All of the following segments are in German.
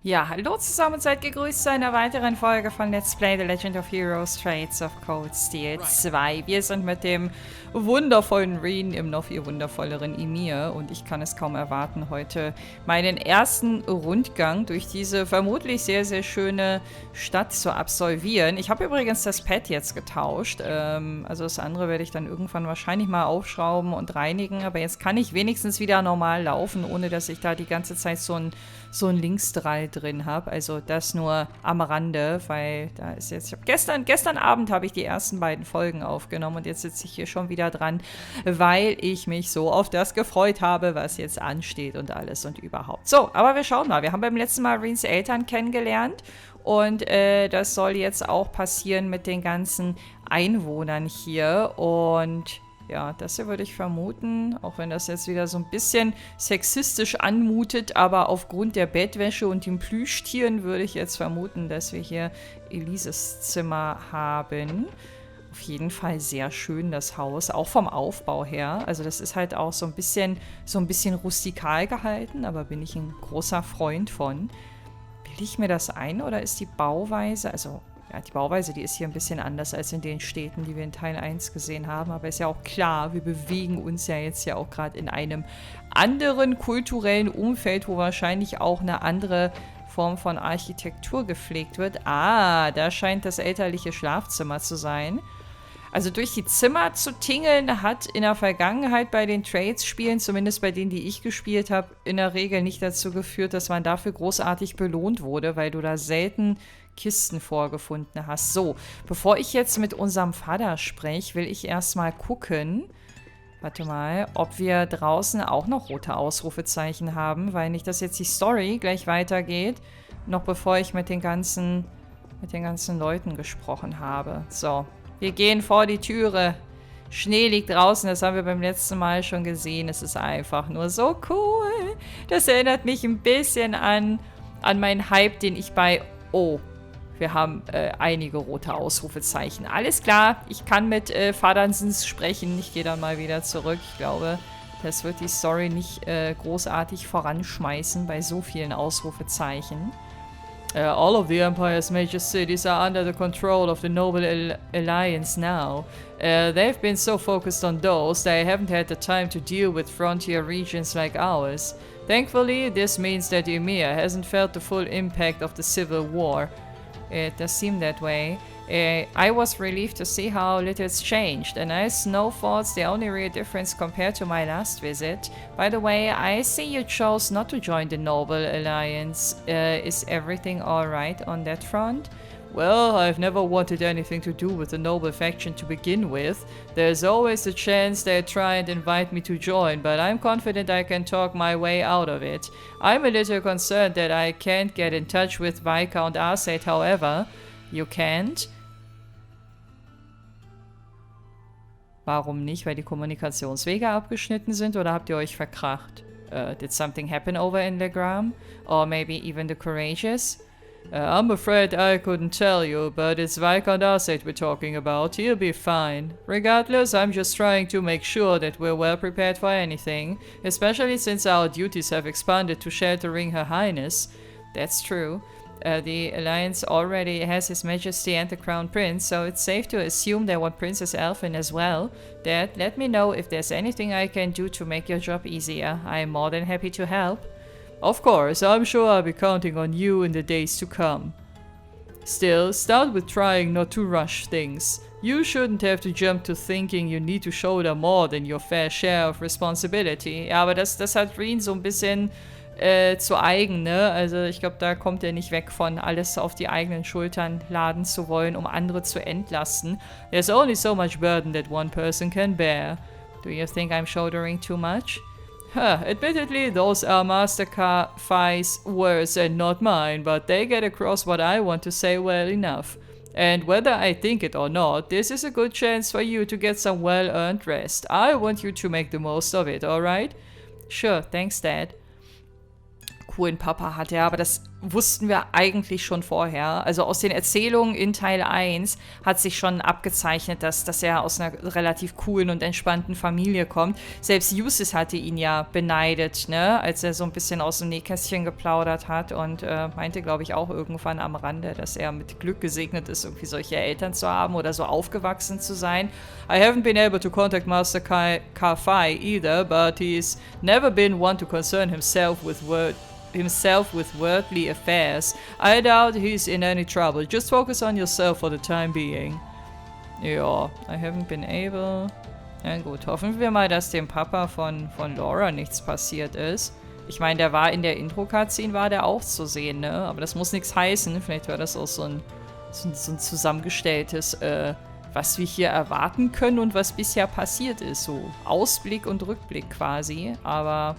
Ja, hallo zusammen und seid gegrüßt zu einer weiteren Folge von Let's Play The Legend of Heroes Trades of Cold Steel 2. Wir sind mit dem wundervollen Reen im noch viel wundervolleren Emir und ich kann es kaum erwarten, heute meinen ersten Rundgang durch diese vermutlich sehr, sehr schöne Stadt zu absolvieren. Ich habe übrigens das Pad jetzt getauscht, also das andere werde ich dann irgendwann wahrscheinlich mal aufschrauben und reinigen, aber jetzt kann ich wenigstens wieder normal laufen, ohne dass ich da die ganze Zeit so ein Linksdrall drin habe. Also das nur am Rande, weil da ist jetzt... Gestern Abend habe ich die ersten beiden Folgen aufgenommen und jetzt sitze ich hier schon wieder dran, weil ich mich so auf das gefreut habe, was jetzt ansteht und alles und überhaupt. So, aber wir schauen mal. Wir haben beim letzten Mal Reens Eltern kennengelernt und das soll jetzt auch passieren mit den ganzen Einwohnern hier und... Ja, das hier würde ich vermuten, auch wenn das jetzt wieder so ein bisschen sexistisch anmutet, aber aufgrund der Bettwäsche und den Plüschtieren würde ich jetzt vermuten, dass wir hier Elises Zimmer haben. Auf jeden Fall sehr schön, das Haus, auch vom Aufbau her. Also das ist halt auch so ein bisschen rustikal gehalten, aber bin ich ein großer Freund von. Bilde ich mir das ein oder ist die Bauweise, also... Ja, die Bauweise, die ist hier ein bisschen anders als in den Städten, die wir in Teil 1 gesehen haben. Aber ist ja auch klar, wir bewegen uns ja jetzt ja auch gerade in einem anderen kulturellen Umfeld, wo wahrscheinlich auch eine andere Form von Architektur gepflegt wird. Ah, da scheint das elterliche Schlafzimmer zu sein. Also durch die Zimmer zu tingeln hat in der Vergangenheit bei den Trades-Spielen, zumindest bei denen, die ich gespielt habe, in der Regel nicht dazu geführt, dass man dafür großartig belohnt wurde, weil du da selten Kisten vorgefunden hast. So, bevor ich jetzt mit unserem Vater spreche, will ich erstmal gucken, warte mal, ob wir draußen auch noch rote Ausrufezeichen haben, weil nicht, dass jetzt die Story gleich weitergeht, noch bevor ich mit den ganzen Leuten gesprochen habe. So, wir gehen vor die Türe. Schnee liegt draußen, das haben wir beim letzten Mal schon gesehen. Es ist einfach nur so cool. Das erinnert mich ein bisschen an meinen Hype, den ich bei... Oh, wir haben einige rote Ausrufezeichen. Alles klar, ich kann mit Vadersens sprechen. Ich gehe dann mal wieder zurück. Ich glaube, das wird die Story nicht großartig voranschmeißen bei so vielen Ausrufezeichen. All of the Empire's major cities are under the control of the Noble Alliance now. They've been so focused on those, they haven't had the time to deal with frontier regions like ours. Thankfully, this means that the Emir hasn't felt the full impact of the civil war. It does seem that way. I was relieved to see how little it's changed, and I Snowfall's the only real difference compared to my last visit. By the way, I see you chose not to join the Noble Alliance. Is everything alright on that front? Well, I've never wanted anything to do with the Noble faction to begin with. There's always a chance they'll try and invite me to join, but I'm confident I can talk my way out of it. I'm a little concerned that I can't get in touch with Viscount Arcade, however. You can't? Warum nicht? Weil die Kommunikationswege abgeschnitten sind oder habt ihr euch verkracht? Did something happen over in Legram? Or maybe even the Courageous? I'm afraid I couldn't tell you, but it's Viscount Arcade we're talking about. He'll be fine. Regardless, I'm just trying to make sure that we're well prepared for anything, especially since our duties have expanded to sheltering Her Highness. That's true. The Alliance already has His Majesty and the Crown Prince, so it's safe to assume they want Princess Alfin as well. Dad, let me know if there's anything I can do to make your job easier. I'm more than happy to help. Of course, I'm sure I'll be counting on you in the days to come. Still, start with trying not to rush things. You shouldn't have to jump to thinking you need to shoulder more than your fair share of responsibility. Ja, aber das hat Reen so ein bisschen zu eigen, ne? Also ich glaube, da kommt er nicht weg von, alles auf die eigenen Schultern laden zu wollen, um andere zu entlasten. There's only so much burden that one person can bear. Do you think I'm shouldering too much? Admittedly, those are Master Ka-Fai's words and not mine, but they get across what I want to say well enough. And whether I think it or not, this is a good chance for you to get some well-earned rest. I want you to make the most of it, alright? Sure, thanks, Dad. Coolen Papa hat er, aber das wussten wir eigentlich schon vorher. Also aus den Erzählungen in Teil 1 hat sich schon abgezeichnet, dass er aus einer relativ coolen und entspannten Familie kommt. Selbst Justus hatte ihn ja beneidet, ne, als er so ein bisschen aus dem Nähkästchen geplaudert hat und meinte, glaube ich, auch irgendwann am Rande, dass er mit Glück gesegnet ist, irgendwie solche Eltern zu haben oder so aufgewachsen zu sein. I haven't been able to contact Master KAUFEN either, but he's never been one to concern himself with worldly affairs. I doubt he's in any trouble. Just focus on yourself for the time being. Ja, I haven't been able. Na gut, hoffen wir mal, dass dem Papa von Laura nichts passiert ist. Ich meine, der war in der Intro-Cutscene, war der auch zu sehen, ne? Aber das muss nichts heißen. Vielleicht war das auch so ein zusammengestelltes, was wir hier erwarten können und was bisher passiert ist. So Ausblick und Rückblick quasi. Aber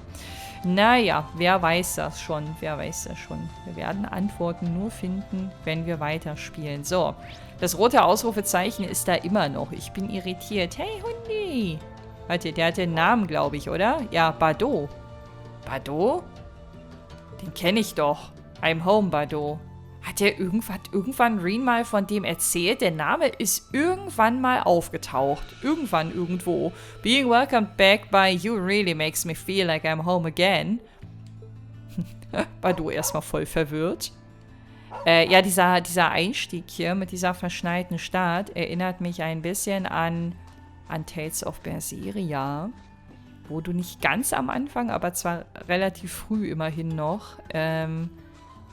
naja, wer weiß das schon, wer weiß das schon. Wir werden Antworten nur finden, wenn wir weiterspielen. So, das rote Ausrufezeichen ist da immer noch. Ich bin irritiert. Hey, Hundi! Warte, der hat den Namen, glaube ich, oder? Ja, Bado. Bado? Den kenne ich doch. I'm home, Bado. Hat der irgendwann Reen mal von dem erzählt? Der Name ist irgendwann mal aufgetaucht. Irgendwann, irgendwo. Being welcomed back by you really makes me feel like I'm home again. Bado erstmal voll verwirrt. Ja, dieser Einstieg hier mit dieser verschneiten Stadt erinnert mich ein bisschen an Tales of Berseria. Wo du nicht ganz am Anfang, aber zwar relativ früh immerhin noch,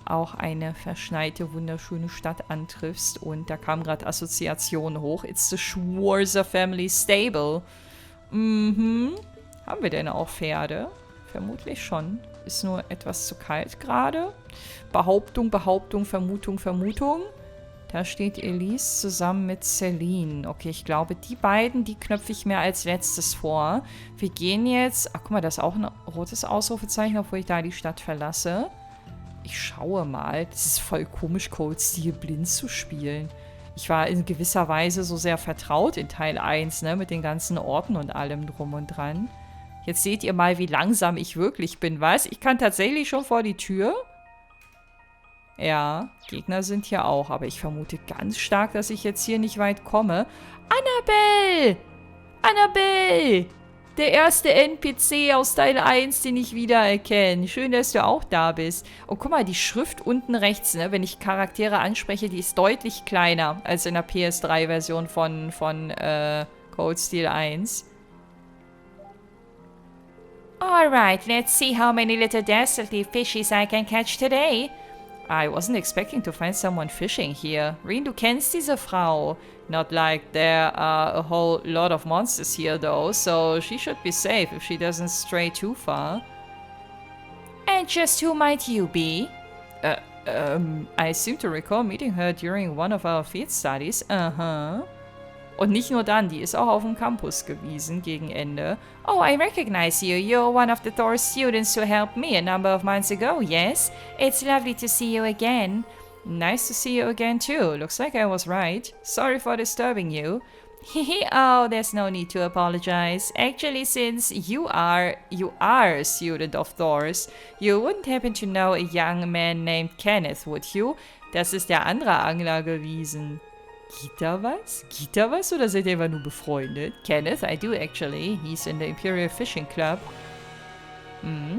auch eine verschneite, wunderschöne Stadt antriffst. Und da kamen gerade Assoziationen hoch. It's the Schwarzer Family Stable. Mhm. Haben wir denn auch Pferde? Vermutlich schon. Ist nur etwas zu kalt gerade. Behauptung, Behauptung, Vermutung, Vermutung. Da steht Elise zusammen mit Celine. Okay, ich glaube, die beiden, die knöpfe ich mir als letztes vor. Wir gehen jetzt... Ach, guck mal, das ist auch ein rotes Ausrufezeichen, obwohl ich da die Stadt verlasse. Ich schaue mal. Das ist voll komisch, Cold Steel blind zu spielen. Ich war in gewisser Weise so sehr vertraut in Teil 1, ne, mit den ganzen Orten und allem drum und dran. Jetzt seht ihr mal, wie langsam ich wirklich bin, was? Ich kann tatsächlich schon vor die Tür? Ja, Gegner sind hier auch, aber ich vermute ganz stark, dass ich jetzt hier nicht weit komme. Annabelle! Annabelle! Der erste NPC aus Teil 1, den ich wiedererkenne. Schön, dass du auch da bist. Und guck mal, die Schrift unten rechts, ne, wenn ich Charaktere anspreche, die ist deutlich kleiner als in der PS3-Version von Cold Steel 1. Alright, let's see how many little dastardly fishies I can catch today. I wasn't expecting to find someone fishing here. Reen, du kennst diese Frau. Not like there are a whole lot of monsters here though, so she should be safe if she doesn't stray too far. And just who might you be? I seem to recall meeting her during one of our field studies. Und nicht nur dann, die ist auch auf dem Campus gewesen gegen Ende. Oh, I recognize you. You're one of the Thor students who helped me a number of months ago, yes? It's lovely to see you again. Nice to see you again too. Looks like I was right. Sorry for disturbing you. Oh, there's no need to apologize. Actually, since you are a student of Thor's, you wouldn't happen to know a young man named Kenneth, would you? Das ist der andere Angler gewesen. Geht da was? Geht da was oder seid ihr einfach nur befreundet? Kenneth, I do actually. He's in the Imperial Fishing Club.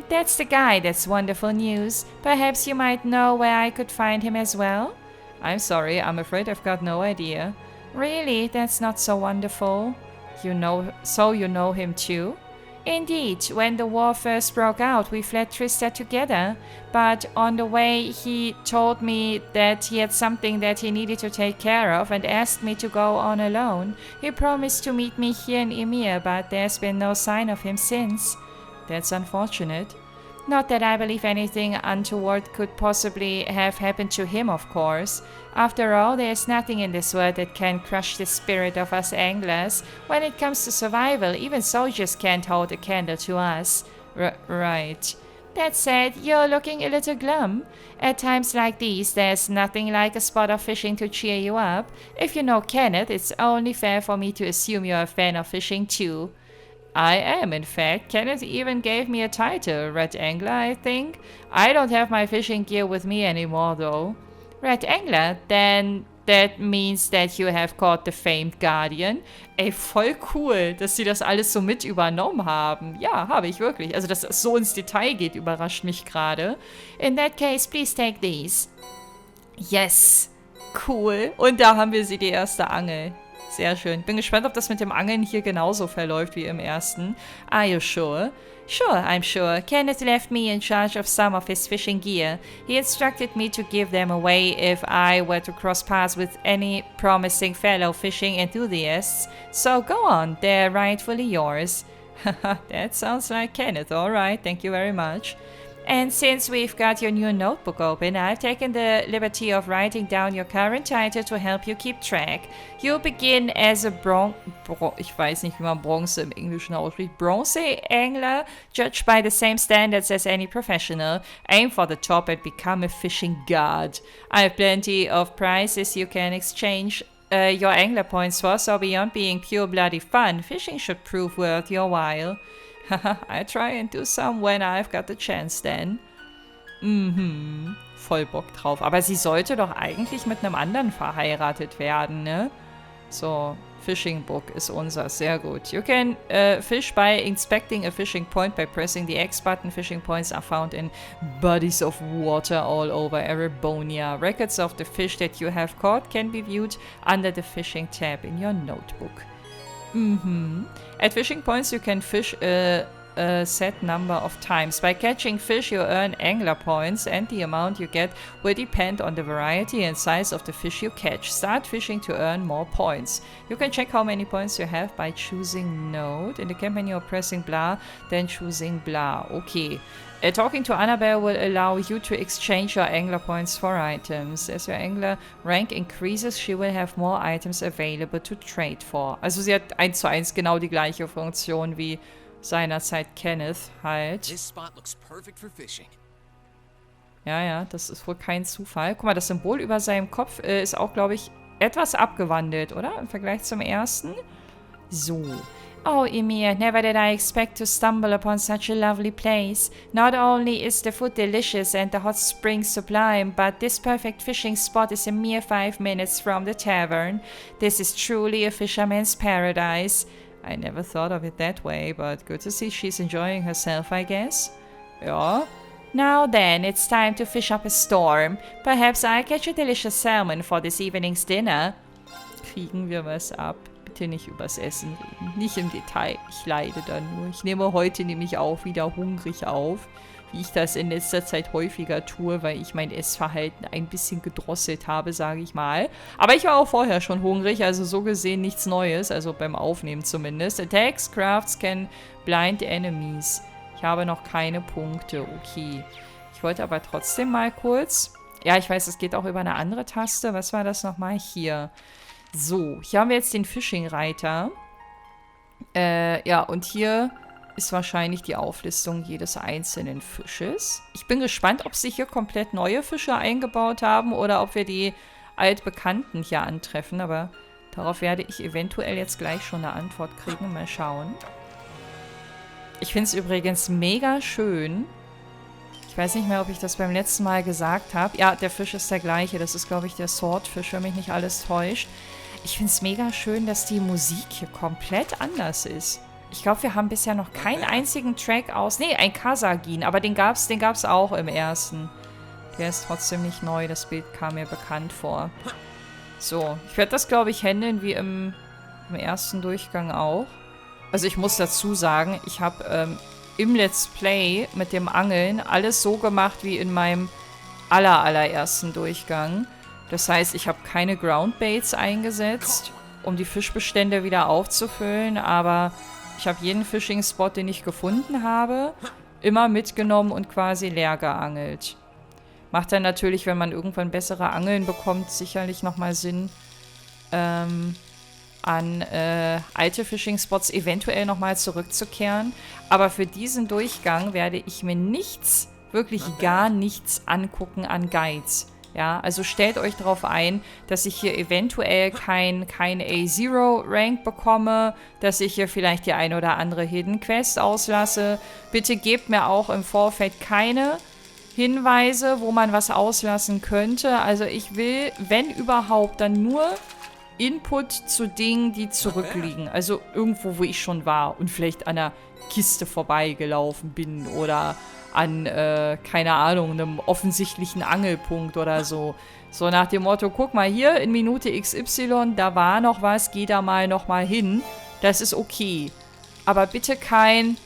That's the guy. That's wonderful news. Perhaps you might know where I could find him as well? I'm sorry, I'm afraid I've got no idea. Really? That's not so wonderful. You know him too? Indeed, when the war first broke out, we fled Trista together. But on the way, he told me that he had something that he needed to take care of and asked me to go on alone. He promised to meet me here in Emir, but there's been no sign of him since. That's unfortunate. Not that I believe anything untoward could possibly have happened to him, of course. After all, there's nothing in this world that can crush the spirit of us anglers. When it comes to survival, even soldiers can't hold a candle to us. Right. That said, you're looking a little glum. At times like these, there's nothing like a spot of fishing to cheer you up. If you know Kenneth, it's only fair for me to assume you're a fan of fishing too. I am, in fact. Kenneth even gave me a title, Red Angler, I think. I don't have my fishing gear with me anymore, though. Red Angler? Then that means that you have caught the famed Guardian. Ey, voll cool, dass sie das alles so mit übernommen haben. Ja, habe ich wirklich. Also, dass es so ins Detail geht, überrascht mich gerade. In that case, please take these. Yes. Cool. Und da haben wir sie, die erste Angel. Sehr schön. Bin gespannt, ob das mit dem Angeln hier genauso verläuft wie im ersten. Are you sure? Sure, I'm sure. Kenneth left me in charge of some of his fishing gear. He instructed me to give them away if I were to cross paths with any promising fellow fishing enthusiasts. So go on, they're rightfully yours. That sounds like Kenneth, alright, thank you very much. And since we've got your new notebook open, I've taken the liberty of writing down your current title to help you keep track. You'll begin as a ich weiß nicht, wie man Bronze im Englischen ausspricht. Bronze-Angler, judged by the same standards as any professional. Aim for the top and become a fishing god. I have plenty of prizes you can exchange your angler points for, so beyond being pure bloody fun, fishing should prove worth your while. I try and do some when I've got the chance then. Voll Bock drauf. Aber sie sollte doch eigentlich mit einem anderen verheiratet werden, ne? So, Fishing Book ist unser. Sehr gut. You can fish by inspecting a fishing point by pressing the X button. Fishing points are found in bodies of water all over Erebonia. Records of the fish that you have caught can be viewed under the fishing tab in your notebook. At fishing points, you can fish a set number of times. By catching fish, you earn angler points, and the amount you get will depend on the variety and size of the fish you catch. Start fishing to earn more points. You can check how many points you have by choosing Note. In the campaign, you're pressing blah, then choosing blah. Okay. Talking to Annabelle will allow you to exchange your angler points for items. As your angler rank increases, she will have more items available to trade for. Also sie hat 1:1 genau die gleiche Funktion wie seinerzeit Kenneth halt. Ja, das ist wohl kein Zufall. Guck mal, das Symbol über seinem Kopf ist auch, glaube ich, etwas abgewandelt, oder? Im Vergleich zum ersten. So. Oh, Emir, never did I expect to stumble upon such a lovely place. Not only is the food delicious and the hot springs sublime, but this perfect fishing spot is a mere 5 minutes from the tavern. This is truly a fisherman's paradise. I never thought of it that way, but good to see she's enjoying herself, I guess. Ja. Now then, it's time to fish up a storm. Perhaps I'll catch a delicious salmon for this evening's dinner. Kriegen wir was ab? Bitte nicht übers Essen reden. Nicht im Detail. Ich leide dann nur. Ich nehme heute nämlich auch wieder hungrig auf. Wie ich das in letzter Zeit häufiger tue, weil ich mein Essverhalten ein bisschen gedrosselt habe, sage ich mal. Aber ich war auch vorher schon hungrig, also so gesehen nichts Neues. Also beim Aufnehmen zumindest. Attacks, Crafts can blind enemies. Ich habe noch keine Punkte. Okay. Ich wollte aber trotzdem mal kurz... Ja, ich weiß, es geht auch über eine andere Taste. Was war das nochmal? Hier. So, hier haben wir jetzt den Fishing-Reiter. Ja, und hier ist wahrscheinlich die Auflistung jedes einzelnen Fisches. Ich bin gespannt, ob sie hier komplett neue Fische eingebaut haben oder ob wir die altbekannten hier antreffen. Aber darauf werde ich eventuell jetzt gleich schon eine Antwort kriegen. Mal schauen. Ich finde es übrigens mega schön. Ich weiß nicht mehr, ob ich das beim letzten Mal gesagt habe. Ja, der Fisch ist der gleiche. Das ist, glaube ich, der Swordfish, wenn mich nicht alles täuscht. Ich finde es mega schön, dass die Musik hier komplett anders ist. Ich glaube, wir haben bisher noch keinen einzigen Track aus... Nee, ein Kasagin, aber den gab's auch im ersten. Der ist trotzdem nicht neu. Das Bild kam mir bekannt vor. So, ich werde das, glaube ich, handeln wie im ersten Durchgang auch. Also ich muss dazu sagen, ich habe im Let's Play mit dem Angeln alles so gemacht wie in meinem allerersten Durchgang. Das heißt, ich habe keine Groundbaits eingesetzt, um die Fischbestände wieder aufzufüllen, aber ich habe jeden Fishing-Spot, den ich gefunden habe, immer mitgenommen und quasi leer geangelt. Macht dann natürlich, wenn man irgendwann bessere Angeln bekommt, sicherlich nochmal Sinn, an alte Fishing-Spots eventuell nochmal zurückzukehren. Aber für diesen Durchgang werde ich mir nichts, wirklich gar nichts angucken an Guides. Ja, also stellt euch darauf ein, dass ich hier eventuell kein A0-Rank bekomme, dass ich hier vielleicht die ein oder andere Hidden Quest auslasse. Bitte gebt mir auch im Vorfeld keine Hinweise, wo man was auslassen könnte. Also ich will, wenn überhaupt, dann nur Input zu Dingen, die zurückliegen. Also irgendwo, wo ich schon war und vielleicht an einer Kiste vorbeigelaufen bin oder an, keine Ahnung, einem offensichtlichen Angelpunkt oder so. So nach dem Motto, guck mal hier, in Minute XY, da war noch was, geh da mal noch mal hin. Das ist okay. Aber bitte kein,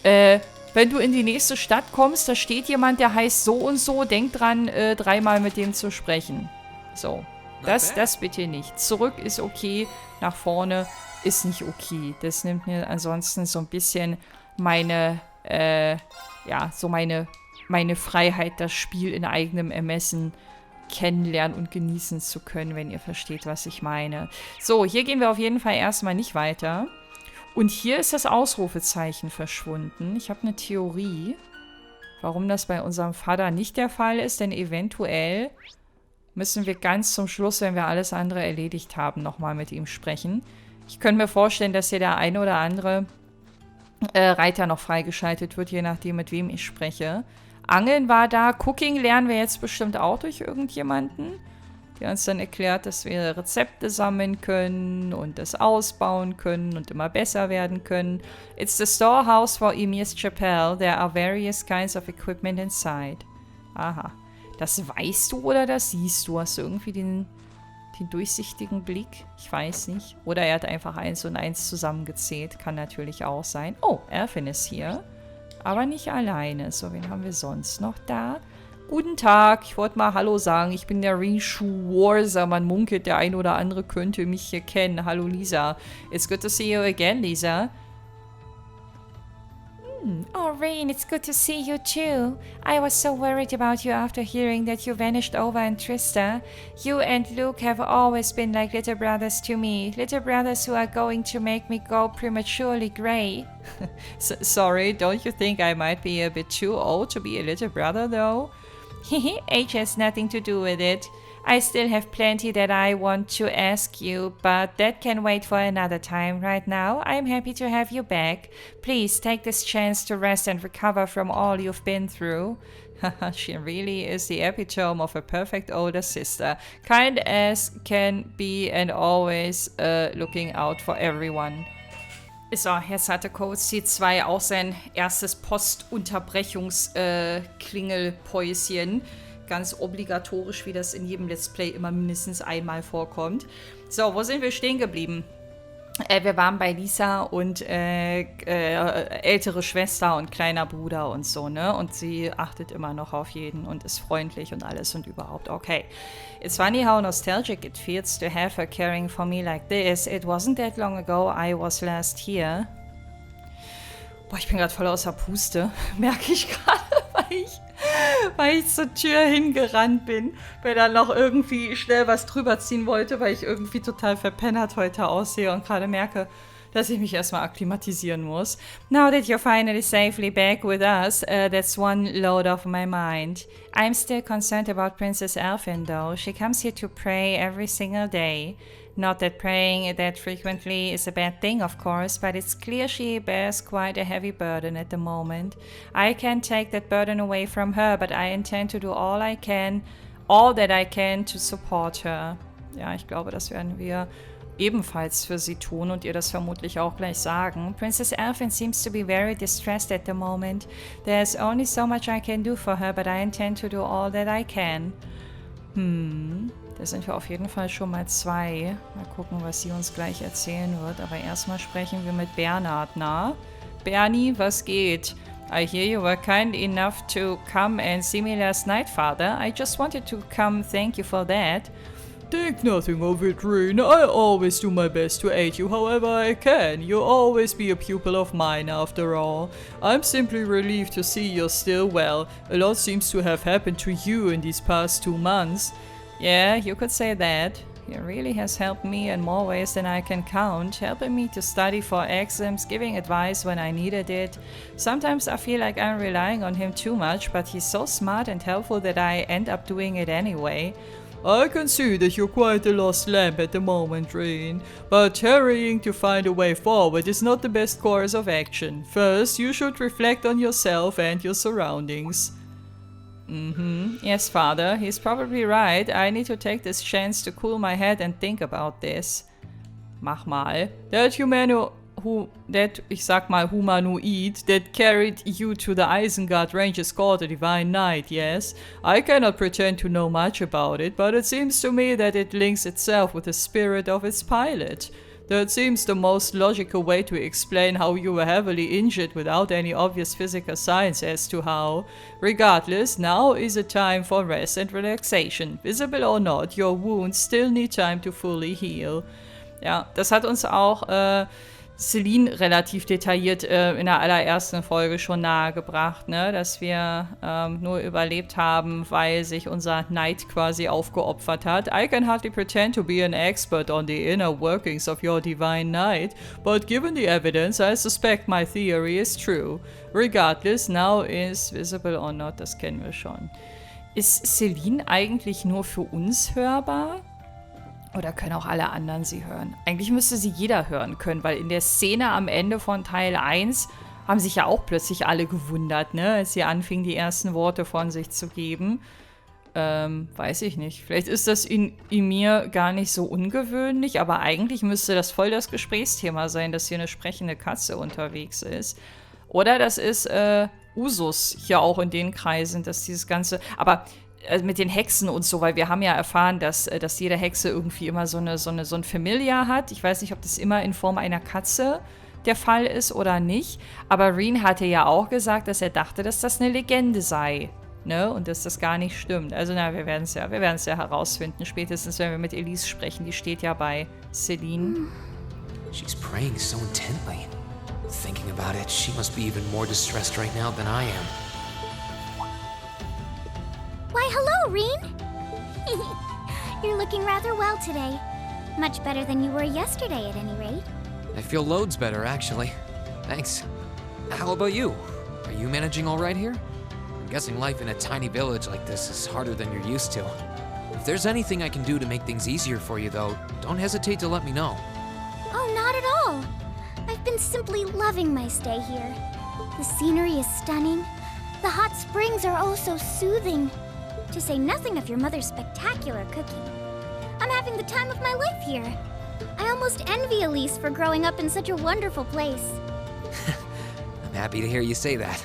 wenn du in die nächste Stadt kommst, da steht jemand, der heißt so und so, denk dran, 3-mal mit dem zu sprechen. So. Das bitte nicht. Zurück ist okay, nach vorne ist nicht okay. Das nimmt mir ansonsten so ein bisschen meine Freiheit, das Spiel in eigenem Ermessen kennenlernen und genießen zu können, wenn ihr versteht, was ich meine. So, hier gehen wir auf jeden Fall erstmal nicht weiter. Und hier ist das Ausrufezeichen verschwunden. Ich habe eine Theorie, warum das bei unserem Vater nicht der Fall ist, denn eventuell müssen wir ganz zum Schluss, wenn wir alles andere erledigt haben, nochmal mit ihm sprechen. Ich könnte mir vorstellen, dass hier der eine oder andere Reiter noch freigeschaltet wird, je nachdem, mit wem ich spreche. Angeln war da. Cooking lernen wir jetzt bestimmt auch durch irgendjemanden, der uns dann erklärt, dass wir Rezepte sammeln können und das ausbauen können und immer besser werden können. It's the storehouse for Emir's Chapel. There are various kinds of equipment inside. Aha. Das weißt du oder das siehst du? Hast du irgendwie den durchsichtigen Blick? Ich weiß nicht. Oder er hat einfach 1 und 1 zusammengezählt. Kann natürlich auch sein. Oh, Alfin ist hier. Aber nicht alleine. So, wen haben wir sonst noch da? Guten Tag. Ich wollte mal Hallo sagen. Ich bin der Warser. Man munkelt, der ein oder andere könnte mich hier kennen. Hallo, Lisa. It's good to see you again, Lisa. Oh, Rain, it's good to see you too. I was so worried about you after hearing that you vanished over in Trista. You and Luke have always been like little brothers to me. Little brothers who are going to make me go prematurely grey. Sorry, don't you think I might be a bit too old to be a little brother, though? Age has nothing to do with it. I still have plenty that I want to ask you, but that can wait for another time. Right now, I'm happy to have you back. Please take this chance to rest and recover from all you've been through. She really is the epitome of a perfect older sister. Kind as can be and always looking out for everyone. So, jetzt hatte Code C2 auch sein erstes Postunterbrechungsklingelpäuschen. Ganz obligatorisch, wie das in jedem Let's Play immer mindestens einmal vorkommt. So, wo sind wir stehen geblieben? Wir waren bei Lisa und ältere Schwester und kleiner Bruder und so, ne? Und sie achtet immer noch auf jeden und ist freundlich und alles und überhaupt. Okay. It's funny how nostalgic it feels to have her caring for me like this. It wasn't that long ago I was last here. Boah, ich bin gerade voll außer Puste. Merke ich gerade, weil ich zur Tür hingerannt bin, weil dann noch irgendwie schnell was drüber ziehen wollte, weil ich irgendwie total verpennert heute aussehe und gerade merke, dass ich mich erstmal akklimatisieren muss. Now that you're finally safely back with us, that's one load off my mind. I'm still concerned about Princess Alfin, though. She comes here to pray every single day. Not that praying that frequently is a bad thing, of course, but it's clear she bears quite a heavy burden at the moment. I can't take that burden away from her, but I intend to do all that I can to support her. Ja, ich glaube, das werden wir ebenfalls für sie tun und ihr das vermutlich auch gleich sagen. Princess Alfin seems to be very distressed at the moment. There's only so much I can do for her, but I intend to do all that I can. Da sind wir auf jeden Fall schon mal 2. Mal gucken, was sie uns gleich erzählen wird. Aber erstmal sprechen wir mit Bernhard, na? Bernie, was geht? I hear you were kind enough to come and see me last night, Father. I just wanted to come thank you for that. Think nothing of it, Rin. I always do my best to aid you however I can. You'll always be a pupil of mine, after all. I'm simply relieved to see you're still well. A lot seems to have happened to you in these past 2 months. Yeah, you could say that. He really has helped me in more ways than I can count, helping me to study for exams, giving advice when I needed it. Sometimes I feel like I'm relying on him too much, but he's so smart and helpful that I end up doing it anyway. I can see that you're quite a lost lamb at the moment, Rin, but hurrying to find a way forward is not the best course of action. First, you should reflect on yourself and your surroundings. Yes, Father, he's probably right. I need to take this chance to cool my head and think about this. Mach mal. Humanoid that carried you to the Isengard range is called a Divine Knight, yes? I cannot pretend to know much about it, but it seems to me that it links itself with the spirit of its pilot. That seems the most logical way to explain how you were heavily injured without any obvious physical signs as to how. Regardless, now is a time for rest and relaxation. Visible or not, your wounds still need time to fully heal. Ja, das hat uns auch Celine relativ detailliert in der allerersten Folge schon nahegebracht, ne? Dass wir nur überlebt haben, weil sich unser Knight quasi aufgeopfert hat. I can hardly pretend to be an expert on the inner workings of your divine knight, but given the evidence, I suspect my theory is true. Regardless, now is visible or not, das kennen wir schon. Ist Celine eigentlich nur für uns hörbar? Oder können auch alle anderen sie hören? Eigentlich müsste sie jeder hören können, weil in der Szene am Ende von Teil 1 haben sich ja auch plötzlich alle gewundert, ne? Als sie anfingen, die ersten Worte von sich zu geben. Weiß ich nicht. Vielleicht ist das in mir gar nicht so ungewöhnlich, aber eigentlich müsste das voll das Gesprächsthema sein, dass hier eine sprechende Katze unterwegs ist. Oder das ist Usus hier auch in den Kreisen, dass dieses Ganze... Aber mit den Hexen und so, weil wir haben ja erfahren, dass jede Hexe irgendwie immer so ein Familiar hat. Ich weiß nicht, ob das immer in Form einer Katze der Fall ist oder nicht. Aber Rin hatte ja auch gesagt, dass er dachte, dass das eine Legende sei. Ne? Und dass das gar nicht stimmt. Also na, wir werden es ja herausfinden. Spätestens, wenn wir mit Elise sprechen. Die steht ja bei Celine. She's praying so intently. Thinking about it, she must be even more distressed right now than I am. Why, hello, Rin! You're looking rather well today. Much better than you were yesterday, at any rate. I feel loads better, actually. Thanks. How about you? Are you managing all right here? I'm guessing life in a tiny village like this is harder than you're used to. If there's anything I can do to make things easier for you, though, don't hesitate to let me know. Oh, not at all. I've been simply loving my stay here. The scenery is stunning. The hot springs are oh so soothing. To say nothing of your mother's spectacular cooking. I'm having the time of my life here. I almost envy Elise for growing up in such a wonderful place. I'm happy to hear you say that.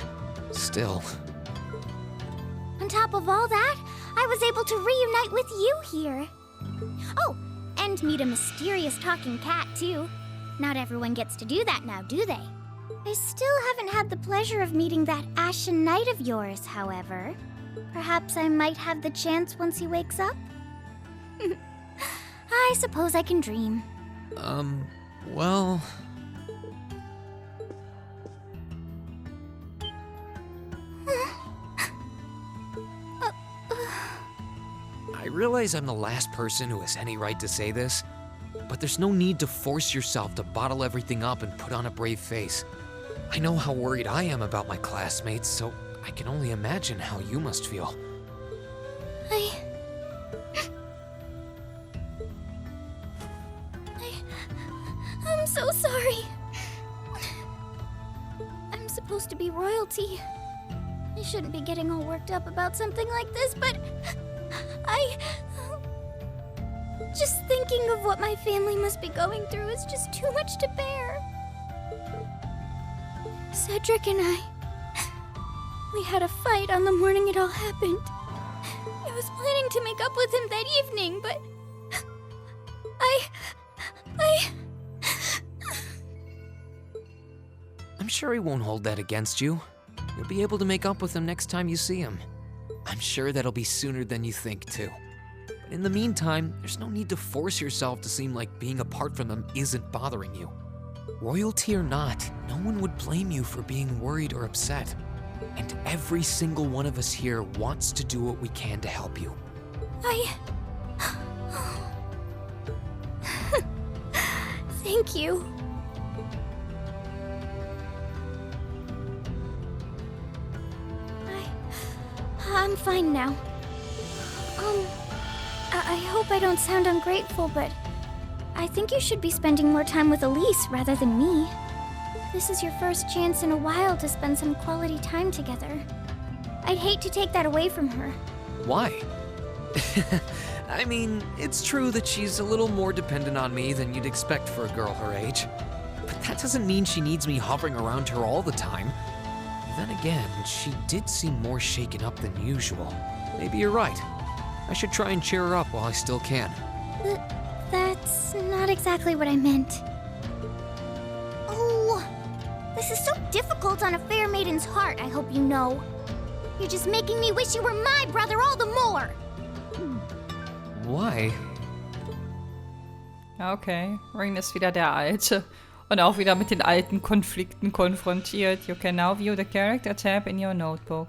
Still. On top of all that, I was able to reunite with you here. Oh, and meet a mysterious talking cat, too. Not everyone gets to do that now, do they? I still haven't had the pleasure of meeting that Ashen Knight of yours, however. Perhaps I might have the chance once he wakes up? I suppose I can dream. Well... I realize I'm the last person who has any right to say this, but there's no need to force yourself to bottle everything up and put on a brave face. I know how worried I am about my classmates, so I can only imagine how you must feel. I'm so sorry. I'm supposed to be royalty. I shouldn't be getting all worked up about something like this, but just thinking of what my family must be going through is just too much to bear. Cedric and we had a fight on the morning it all happened. I was planning to make up with him that evening, but I'm sure he won't hold that against you. You'll be able to make up with him next time you see him. I'm sure that'll be sooner than you think, too. But in the meantime, there's no need to force yourself to seem like being apart from them isn't bothering you. Royalty or not, no one would blame you for being worried or upset. And every single one of us here wants to do what we can to help you. Thank you. I'm fine now. I hope I don't sound ungrateful, but I think you should be spending more time with Elise rather than me. This is your first chance in a while to spend some quality time together. I'd hate to take that away from her. Why? I mean, it's true that she's a little more dependent on me than you'd expect for a girl her age. But that doesn't mean she needs me hovering around her all the time. Then again, she did seem more shaken up than usual. Maybe you're right. I should try and cheer her up while I still can. That's not exactly what I meant. Oh, this is so difficult on a fair maiden's heart, I hope you know. You're just making me wish you were my brother all the more. Why? Okay, Rin ist wieder der Alte. Und auch wieder mit den alten Konflikten konfrontiert. You can now view the character tab in your notebook.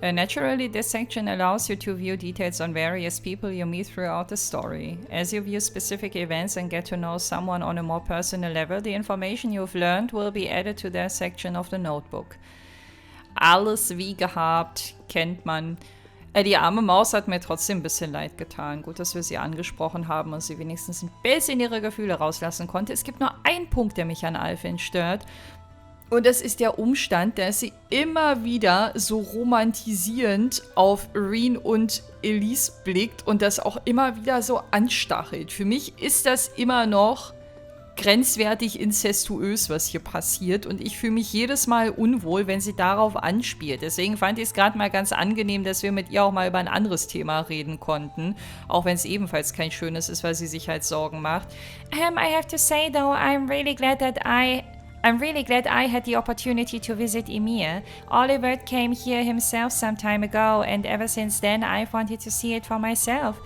Naturally, this section allows you to view details on various people you meet throughout the story. As you view specific events and get to know someone on a more personal level, the information you've learned will be added to their section of the notebook. Alles wie gehabt, kennt man. Die arme Maus hat mir trotzdem ein bisschen leid getan. Gut, dass wir sie angesprochen haben und sie wenigstens ein bisschen ihre Gefühle rauslassen konnte. Es gibt nur einen Punkt, der mich an Alfin stört. Und das ist der Umstand, dass sie immer wieder so romantisierend auf Rin und Elise blickt und das auch immer wieder so anstachelt. Für mich ist das immer noch grenzwertig inzestuös, was hier passiert. Und ich fühle mich jedes Mal unwohl, wenn sie darauf anspielt. Deswegen fand ich es gerade mal ganz angenehm, dass wir mit ihr auch mal über ein anderes Thema reden konnten. Auch wenn es ebenfalls kein schönes ist, weil sie sich halt Sorgen macht. I have to say though, I'm really glad I had the opportunity to visit EMEHR. Oliver came here himself some time ago, and ever since then I've wanted to see it for myself.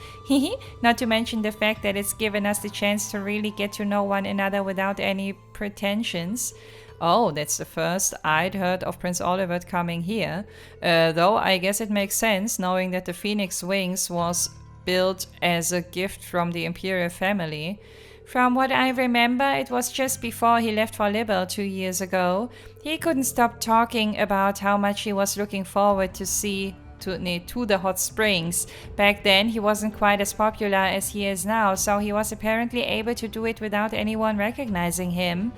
Not to mention the fact that it's given us the chance to really get to know one another without any pretensions. Oh, that's the first I'd heard of Prince Oliver coming here. Though I guess it makes sense, knowing that the Phoenix Wings was built as a gift from the Imperial family. From what I remember, it was just before he left for Libel 2 years ago. He couldn't stop talking about how much he was looking forward to the hot springs. Back then, he wasn't quite as popular as he is now, so he was apparently able to do it without anyone recognizing him.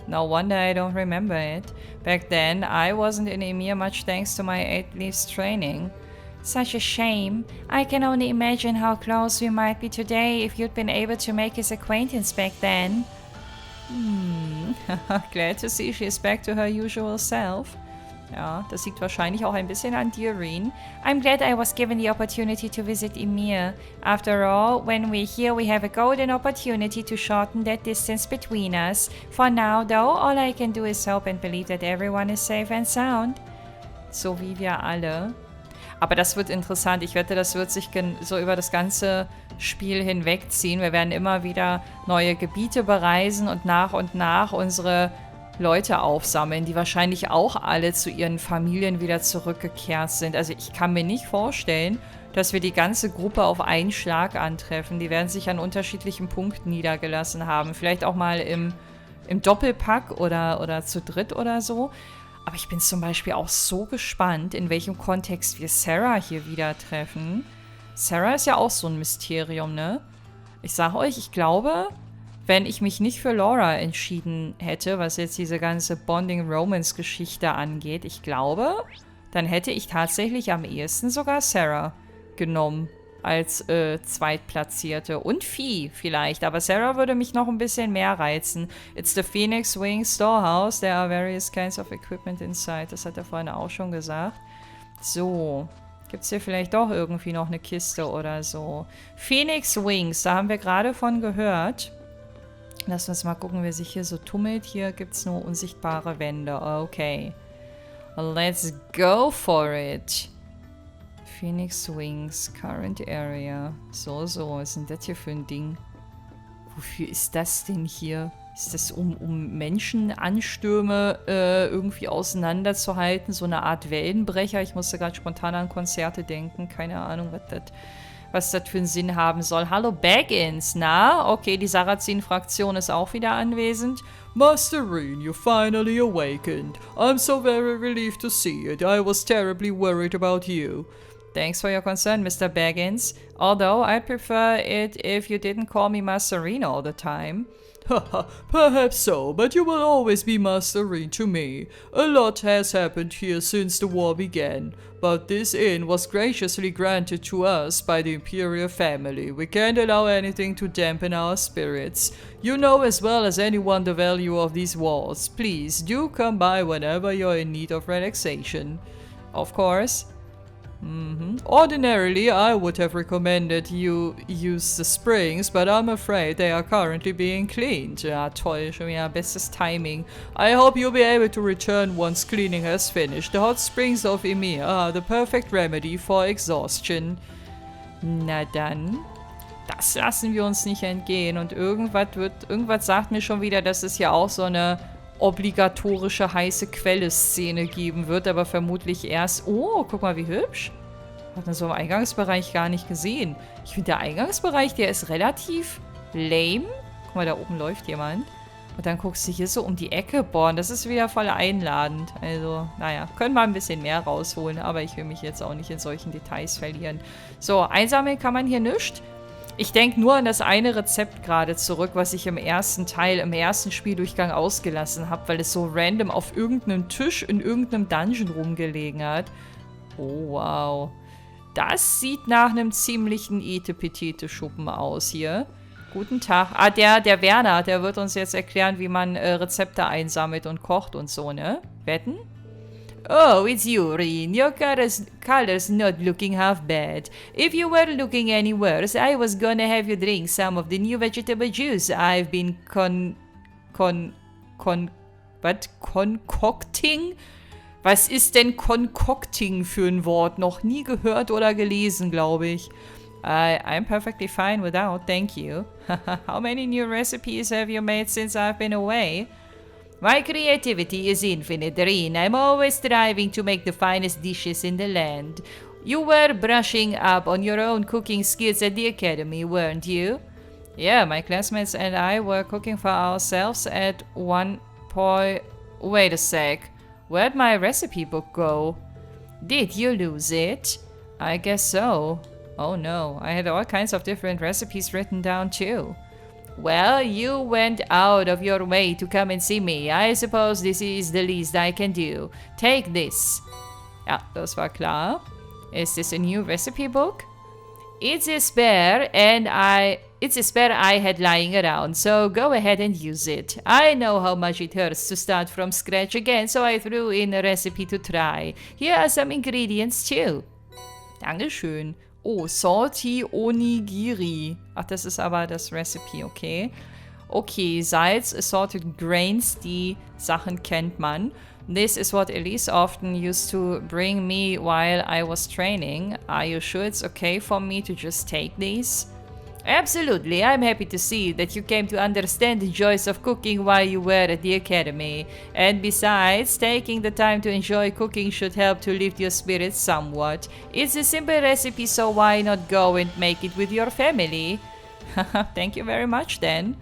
No wonder I don't remember it. Back then, I wasn't in EMEHR much thanks to my 8 leaves training. Such a shame. I can only imagine how close we might be today if you'd been able to make his acquaintance back then. Glad to see she's back to her usual self. Ja, das liegt wahrscheinlich auch ein bisschen an dir, Rin. I'm glad I was given the opportunity to visit EMEHR. After all, when we're here, we have a golden opportunity to shorten that distance between us. For now, though, all I can do is hope and believe that everyone is safe and sound. So wie wir alle. Aber das wird interessant. Ich wette, das wird sich so über das ganze Spiel hinwegziehen. Wir werden immer wieder neue Gebiete bereisen und nach unsere Leute aufsammeln, die wahrscheinlich auch alle zu ihren Familien wieder zurückgekehrt sind. Also ich kann mir nicht vorstellen, dass wir die ganze Gruppe auf einen Schlag antreffen. Die werden sich an unterschiedlichen Punkten niedergelassen haben. Vielleicht auch mal im Doppelpack oder zu dritt oder so. Aber ich bin zum Beispiel auch so gespannt, in welchem Kontext wir Sarah hier wieder treffen. Sarah ist ja auch so ein Mysterium, ne? Ich sage euch, ich glaube, wenn ich mich nicht für Laura entschieden hätte, was jetzt diese ganze Bonding-Romance-Geschichte angeht, ich glaube, dann hätte ich tatsächlich am ehesten sogar Sarah genommen als Zweitplatzierte. Und Fee vielleicht, aber Sarah würde mich noch ein bisschen mehr reizen. It's the Phoenix Wing Storehouse. There are various kinds of equipment inside. Das hat er vorhin auch schon gesagt. So, gibt's hier vielleicht doch irgendwie noch eine Kiste oder so. Phoenix Wings, da haben wir gerade von gehört. Lass uns mal gucken, wer sich hier so tummelt. Hier gibt's nur unsichtbare Wände. Okay. Let's go for it. Phoenix Wings, Current Area. So, was ist denn das hier für ein Ding? Wofür ist das denn hier? Ist das um Menschenanstürme irgendwie auseinanderzuhalten? So eine Art Wellenbrecher? Ich musste gerade spontan an Konzerte denken. Keine Ahnung, was das für einen Sinn haben soll. Hallo Baggins, na? Okay, die Sarrazin-Fraktion ist auch wieder anwesend. Master Reen, you finally awakened. I'm so very relieved to see it. I was terribly worried about you. Thanks for your concern, Mr. Baggins. Although I'd prefer it if you didn't call me Master Reen all the time. Haha, perhaps so, but you will always be Master Reen to me. A lot has happened here since the war began, but this inn was graciously granted to us by the Imperial family. We can't allow anything to dampen our spirits. You know as well as anyone the value of these walls. Please, do come by whenever you're in need of relaxation. Of course. Ordinarily, I would have recommended you use the springs, but I'm afraid they are currently being cleaned. Ja, toll, schon wieder bestes Timing. I hope you'll be able to return once cleaning has finished. The hot springs of MEHR are the perfect remedy for exhaustion. Na dann, das lassen wir uns nicht entgehen. Und irgendwas sagt mir schon wieder, dass es ja auch so eine obligatorische heiße Quelle-Szene geben wird, aber vermutlich erst... Oh, guck mal, wie hübsch. Hat man so im Eingangsbereich gar nicht gesehen. Ich finde, der Eingangsbereich, der ist relativ lame. Guck mal, da oben läuft jemand. Und dann guckst du hier so um die Ecke. Boah, das ist wieder voll einladend. Also, naja, können wir ein bisschen mehr rausholen, aber ich will mich jetzt auch nicht in solchen Details verlieren. So, einsammeln kann man hier nichts. Ich denke nur an das eine Rezept gerade zurück, was ich im ersten Teil, im ersten Spieldurchgang ausgelassen habe, weil es so random auf irgendeinem Tisch in irgendeinem Dungeon rumgelegen hat. Oh, wow. Das sieht nach einem ziemlichen Etepetete-Schuppen aus hier. Guten Tag. Ah, der Werner, der wird uns jetzt erklären, wie man Rezepte einsammelt und kocht und so, ne? Wetten? Oh, it's you, Reen. Your color's not looking half bad. If you were looking any worse, I was gonna have you drink some of the new vegetable juice I've been concocting? Was ist denn concocting für ein Wort? Noch nie gehört oder gelesen, glaube ich. I'm perfectly fine without, thank you. How many new recipes have you made since I've been away? My creativity is infinite, Reen. I'm always striving to make the finest dishes in the land. You were brushing up on your own cooking skills at the academy, weren't you? Yeah, my classmates and I were cooking for ourselves at one point... Wait a sec. Where'd my recipe book go? Did you lose it? I guess so. Oh no, I had all kinds of different recipes written down too. Well, you went out of your way to come and see me. I suppose this is the least I can do. Take this. Ja, das war klar. Is this a new recipe book? It's a spare I had lying around, so go ahead and use it. I know how much it hurts to start from scratch again, so I threw in a recipe to try. Here are some ingredients too. Dankeschön. Oh, Salty Onigiri. Ach, das ist aber das Recipe, okay. Okay, Salz, assorted grains, die Sachen kennt man. This is what Elise often used to bring me while I was training. Are you sure it's okay for me to just take these? Absolutely. I'm happy to see that you came to understand the joys of cooking while you were at the academy. And besides, taking the time to enjoy cooking should help to lift your spirits somewhat. It's a simple recipe, so why not go and make it with your family? Thank you very much, then.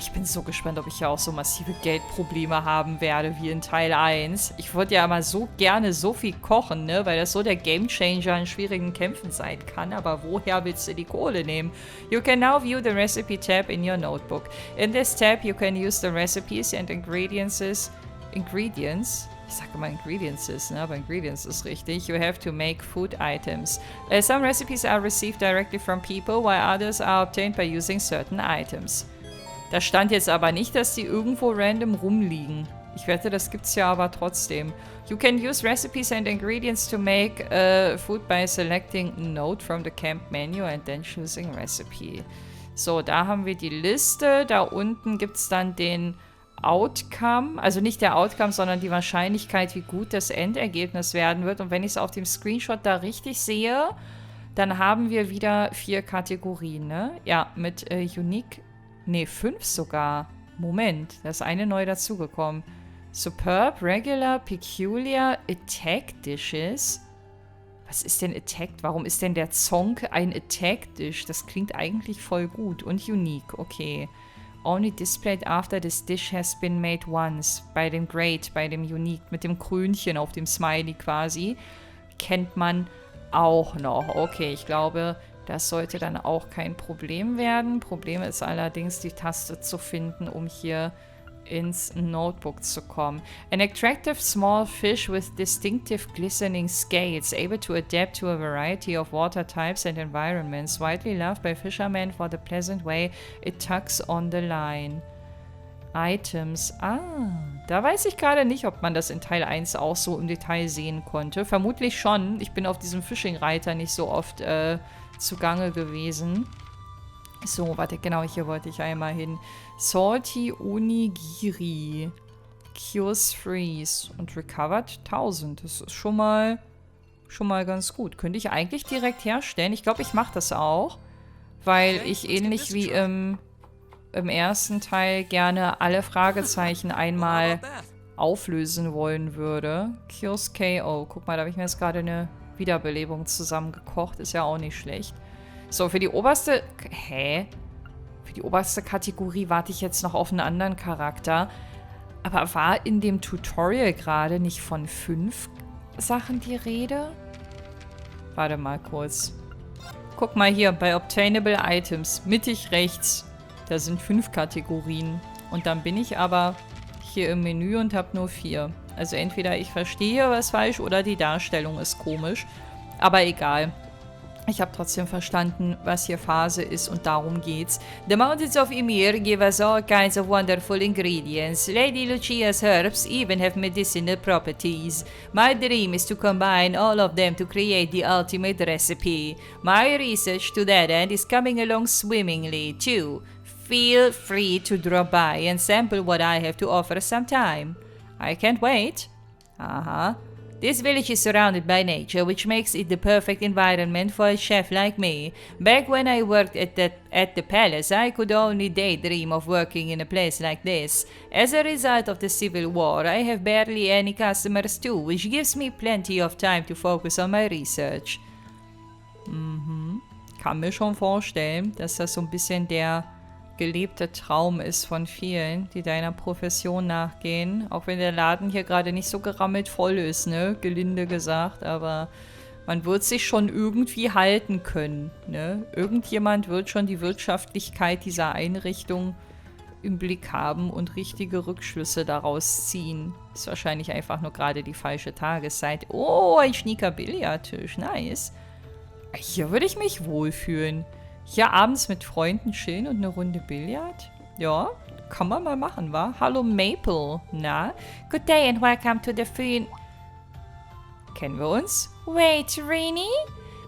Ich bin so gespannt, ob ich ja auch so massive Geldprobleme haben werde wie in Teil 1. Ich würde ja immer so gerne so viel kochen, ne? Weil das so der Gamechanger in schwierigen Kämpfen sein kann. Aber woher willst du die Kohle nehmen? You can now view the recipe tab in your notebook. In this tab you can use the recipes and ingredients. Ich sage immer Ingredients, ne? Aber Ingredients ist richtig. You have to make food items. Some recipes are received directly from people, while others are obtained by using certain items. Da stand jetzt aber nicht, dass die irgendwo random rumliegen. Ich wette, das gibt's ja aber trotzdem. You can use recipes and ingredients to make food by selecting Note from the camp menu and then choosing recipe. So, da haben wir die Liste. Da unten gibt's dann den Outcome. Also nicht der Outcome, sondern die Wahrscheinlichkeit, wie gut das Endergebnis werden wird. Und wenn ich es auf dem Screenshot da richtig sehe, dann haben wir wieder 4 Kategorien, ne? Ja, mit Unique... Ne, 5 sogar. Moment, da ist eine neu dazugekommen. Superb, Regular, Peculiar, Attack Dishes. Was ist denn Attacked? Warum ist denn der Zonk ein Attack-Dish? Das klingt eigentlich voll gut. Und unique, okay. Only displayed after this dish has been made once. Bei dem Great, bei dem Unique, mit dem Krönchen auf dem Smiley quasi. Kennt man auch noch. Okay, ich glaube, das sollte dann auch kein Problem werden. Problem ist allerdings, die Taste zu finden, um hier ins Notebook zu kommen. An attractive small fish with distinctive glistening scales, able to adapt to a variety of water types and environments, widely loved by fishermen for the pleasant way it tugs on the line. Items. Da weiß ich gerade nicht, ob man das in Teil 1 auch so im Detail sehen konnte. Vermutlich schon. Ich bin auf diesem Fishing-Reiter nicht so oft zugange gewesen. So, warte, genau, hier wollte ich einmal hin. Salty Onigiri. Cures Freeze. Und Recovered 1000. Das ist schon mal ganz gut. Könnte ich eigentlich direkt herstellen. Ich glaube, ich mache das auch. Weil ich ähnlich wie im ersten Teil gerne alle Fragezeichen einmal auflösen wollen würde. Cures KO. Guck mal, da habe ich mir jetzt gerade eine Wiederbelebung zusammengekocht. Ist ja auch nicht schlecht. So, für die oberste... Für die oberste Kategorie warte ich jetzt noch auf einen anderen Charakter. Aber war in dem Tutorial gerade nicht von 5 Sachen die Rede? Warte mal kurz. Guck mal hier, bei Obtainable Items, mittig rechts. Da sind 5 Kategorien. Und dann bin ich aber hier im Menü und habe nur 4. Also entweder ich verstehe was falsch oder die Darstellung ist komisch. Aber egal. Ich habe trotzdem verstanden, was hier Phase ist und darum geht's. The mountains of MEHR give us all kinds of wonderful ingredients. Lady Lucia's herbs even have medicinal properties. My dream is to combine all of them to create the ultimate recipe. My research to that end is coming along swimmingly, too. Feel free to drop by and sample what I have to offer sometime. I can't wait. This village is surrounded by nature, which makes it the perfect environment for a chef like me. Back when I worked at the palace, I could only daydream of working in a place like this. As a result of the Civil War, I have barely any customers too, which gives me plenty of time to focus on my research. Kann mir schon vorstellen, dass das so ein bisschen der gelebte Traum ist von vielen, die deiner Profession nachgehen. Auch wenn der Laden hier gerade nicht so gerammelt voll ist, ne? Gelinde gesagt, aber man wird sich schon irgendwie halten können, ne? Irgendjemand wird schon die Wirtschaftlichkeit dieser Einrichtung im Blick haben und richtige Rückschlüsse daraus ziehen. Ist wahrscheinlich einfach nur gerade die falsche Tageszeit. Oh, ein schnieker Billardtisch, nice. Hier würde ich mich wohlfühlen. Hier abends mit Freunden chillen und eine Runde Billard? Ja, kann man mal machen, wa? Hallo Maple, na? Good day and welcome to the free... Kennen wir uns? Wait, Rini?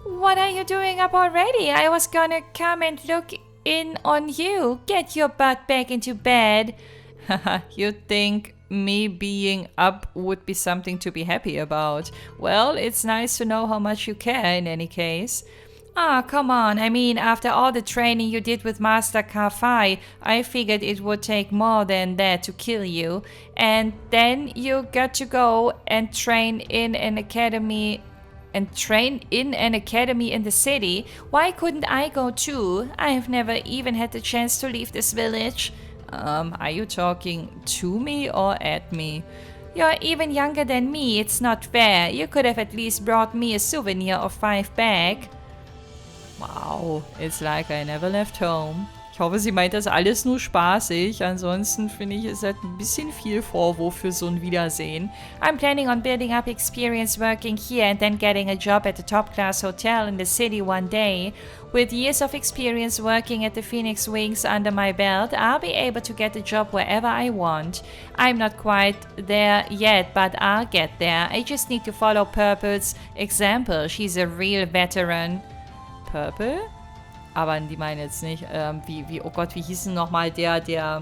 What are you doing up already? I was gonna come and look in on you. Get your butt back into bed. Haha, you'd think me being up would be something to be happy about. Well, it's nice to know how much you care in any case. Ah, come on. I mean, after all the training you did with Master Ka-Fai, I figured it would take more than that to kill you. And then you got to go and train in an academy in the city. Why couldn't I go too? I have never even had the chance to leave this village. Are you talking to me or at me? You're even younger than me. It's not fair. You could have at least brought me a souvenir of 5 back. Wow, it's like I never left home. Ich hoffe, sie meint das alles nur spaßig. Ansonsten finde ich, es hat ein bisschen viel Vorwurf für so ein Wiedersehen. I'm planning on building up experience working here and then getting a job at a top-class hotel in the city one day. With years of experience working at the Phoenix Wings under my belt, I'll be able to get a job wherever I want. I'm not quite there yet, but I'll get there. I just need to follow Purple's example. She's a real veteran. Purple? Aber die meinen jetzt nicht, oh Gott, wie hieß denn nochmal der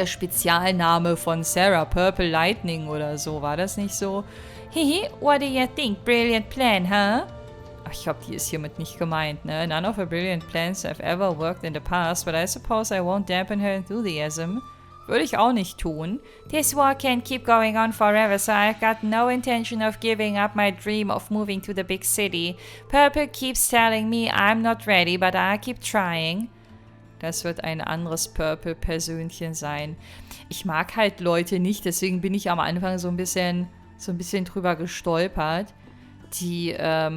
Spezialname von Sarah? Purple Lightning oder so, war das nicht so? Hihi, what do you think? Brilliant plan, huh? Ach, ich glaube, die ist hiermit nicht gemeint, ne? None of her brilliant plans have ever worked in the past, but I suppose I won't dampen her enthusiasm. Würde ich auch nicht tun. This war can't keep going on forever, so I've got no intention of giving up my dream of moving to the big city. Purple keeps telling me I'm not ready, but I keep trying. Das wird ein anderes Purple-Persönchen sein. Ich mag halt Leute nicht, deswegen bin ich am Anfang so ein bisschen drüber gestolpert.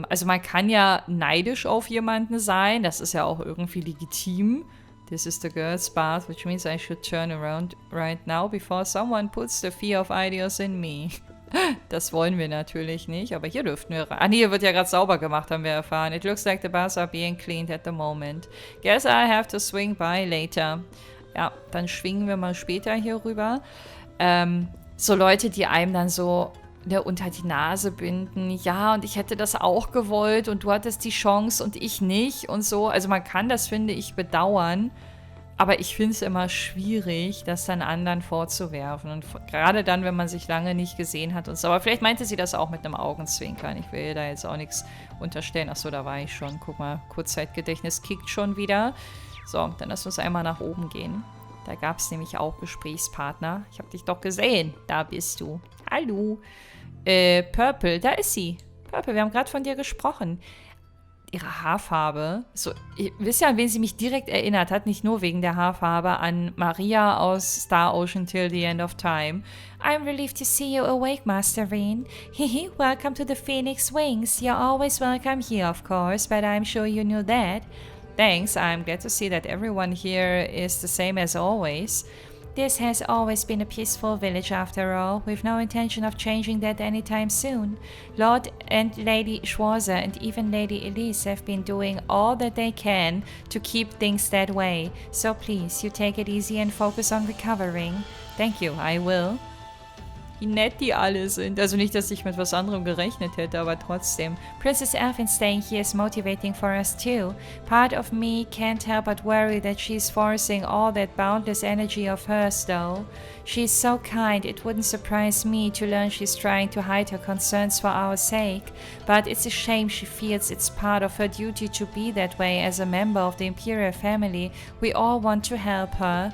Also man kann ja neidisch auf jemanden sein, das ist ja auch irgendwie legitim. This is the girl's bath, which means I should turn around right now before someone puts the fear of ideas in me. Das wollen wir natürlich nicht, aber hier dürften wir rein. Ah, nee, hier wird ja gerade sauber gemacht, haben wir erfahren. It looks like the baths are being cleaned at the moment. Guess I have to swing by later. Ja, dann schwingen wir mal später hier rüber. So Leute, die einem dann so unter die Nase binden. Ja, und ich hätte das auch gewollt und du hattest die Chance und ich nicht und so. Also man kann das, finde ich, bedauern. Aber ich finde es immer schwierig, das dann anderen vorzuwerfen. Und gerade dann, wenn man sich lange nicht gesehen hat und so. Aber vielleicht meinte sie das auch mit einem Augenzwinkern. Ich will ihr da jetzt auch nichts unterstellen. Achso, da war ich schon. Guck mal, Kurzzeitgedächtnis kickt schon wieder. So, dann lass uns einmal nach oben gehen. Da gab es nämlich auch Gesprächspartner. Ich habe dich doch gesehen. Da bist du. Hallo. Purple, da ist sie. Purple, wir haben gerade von dir gesprochen. Ihre Haarfarbe. So, ihr wisst ja, an wen sie mich direkt erinnert hat. Nicht nur wegen der Haarfarbe. An Maria aus Star Ocean Till the End of Time. I'm relieved to see you awake, Master Reen. Hehe, welcome to the Phoenix Wings. You're always welcome here, of course, but I'm sure you knew that. Thanks, I'm glad to see that everyone here is the same as always. This has always been a peaceful village after all, with no intention of changing that anytime soon. Lord and Lady Schwarzer and even Lady Elise have been doing all that they can to keep things that way. So please, you take it easy and focus on recovering. Thank you, I will. Wie nett die alle sind. Also nicht, dass ich mit was anderem gerechnet hätte, aber trotzdem. Princess Alfin staying here is motivating for us too. Part of me can't help but worry that she's forcing all that boundless energy of hers though. She's so kind, it wouldn't surprise me to learn she's trying to hide her concerns for our sake. But it's a shame she feels it's part of her duty to be that way as a member of the Imperial family. We all want to help her.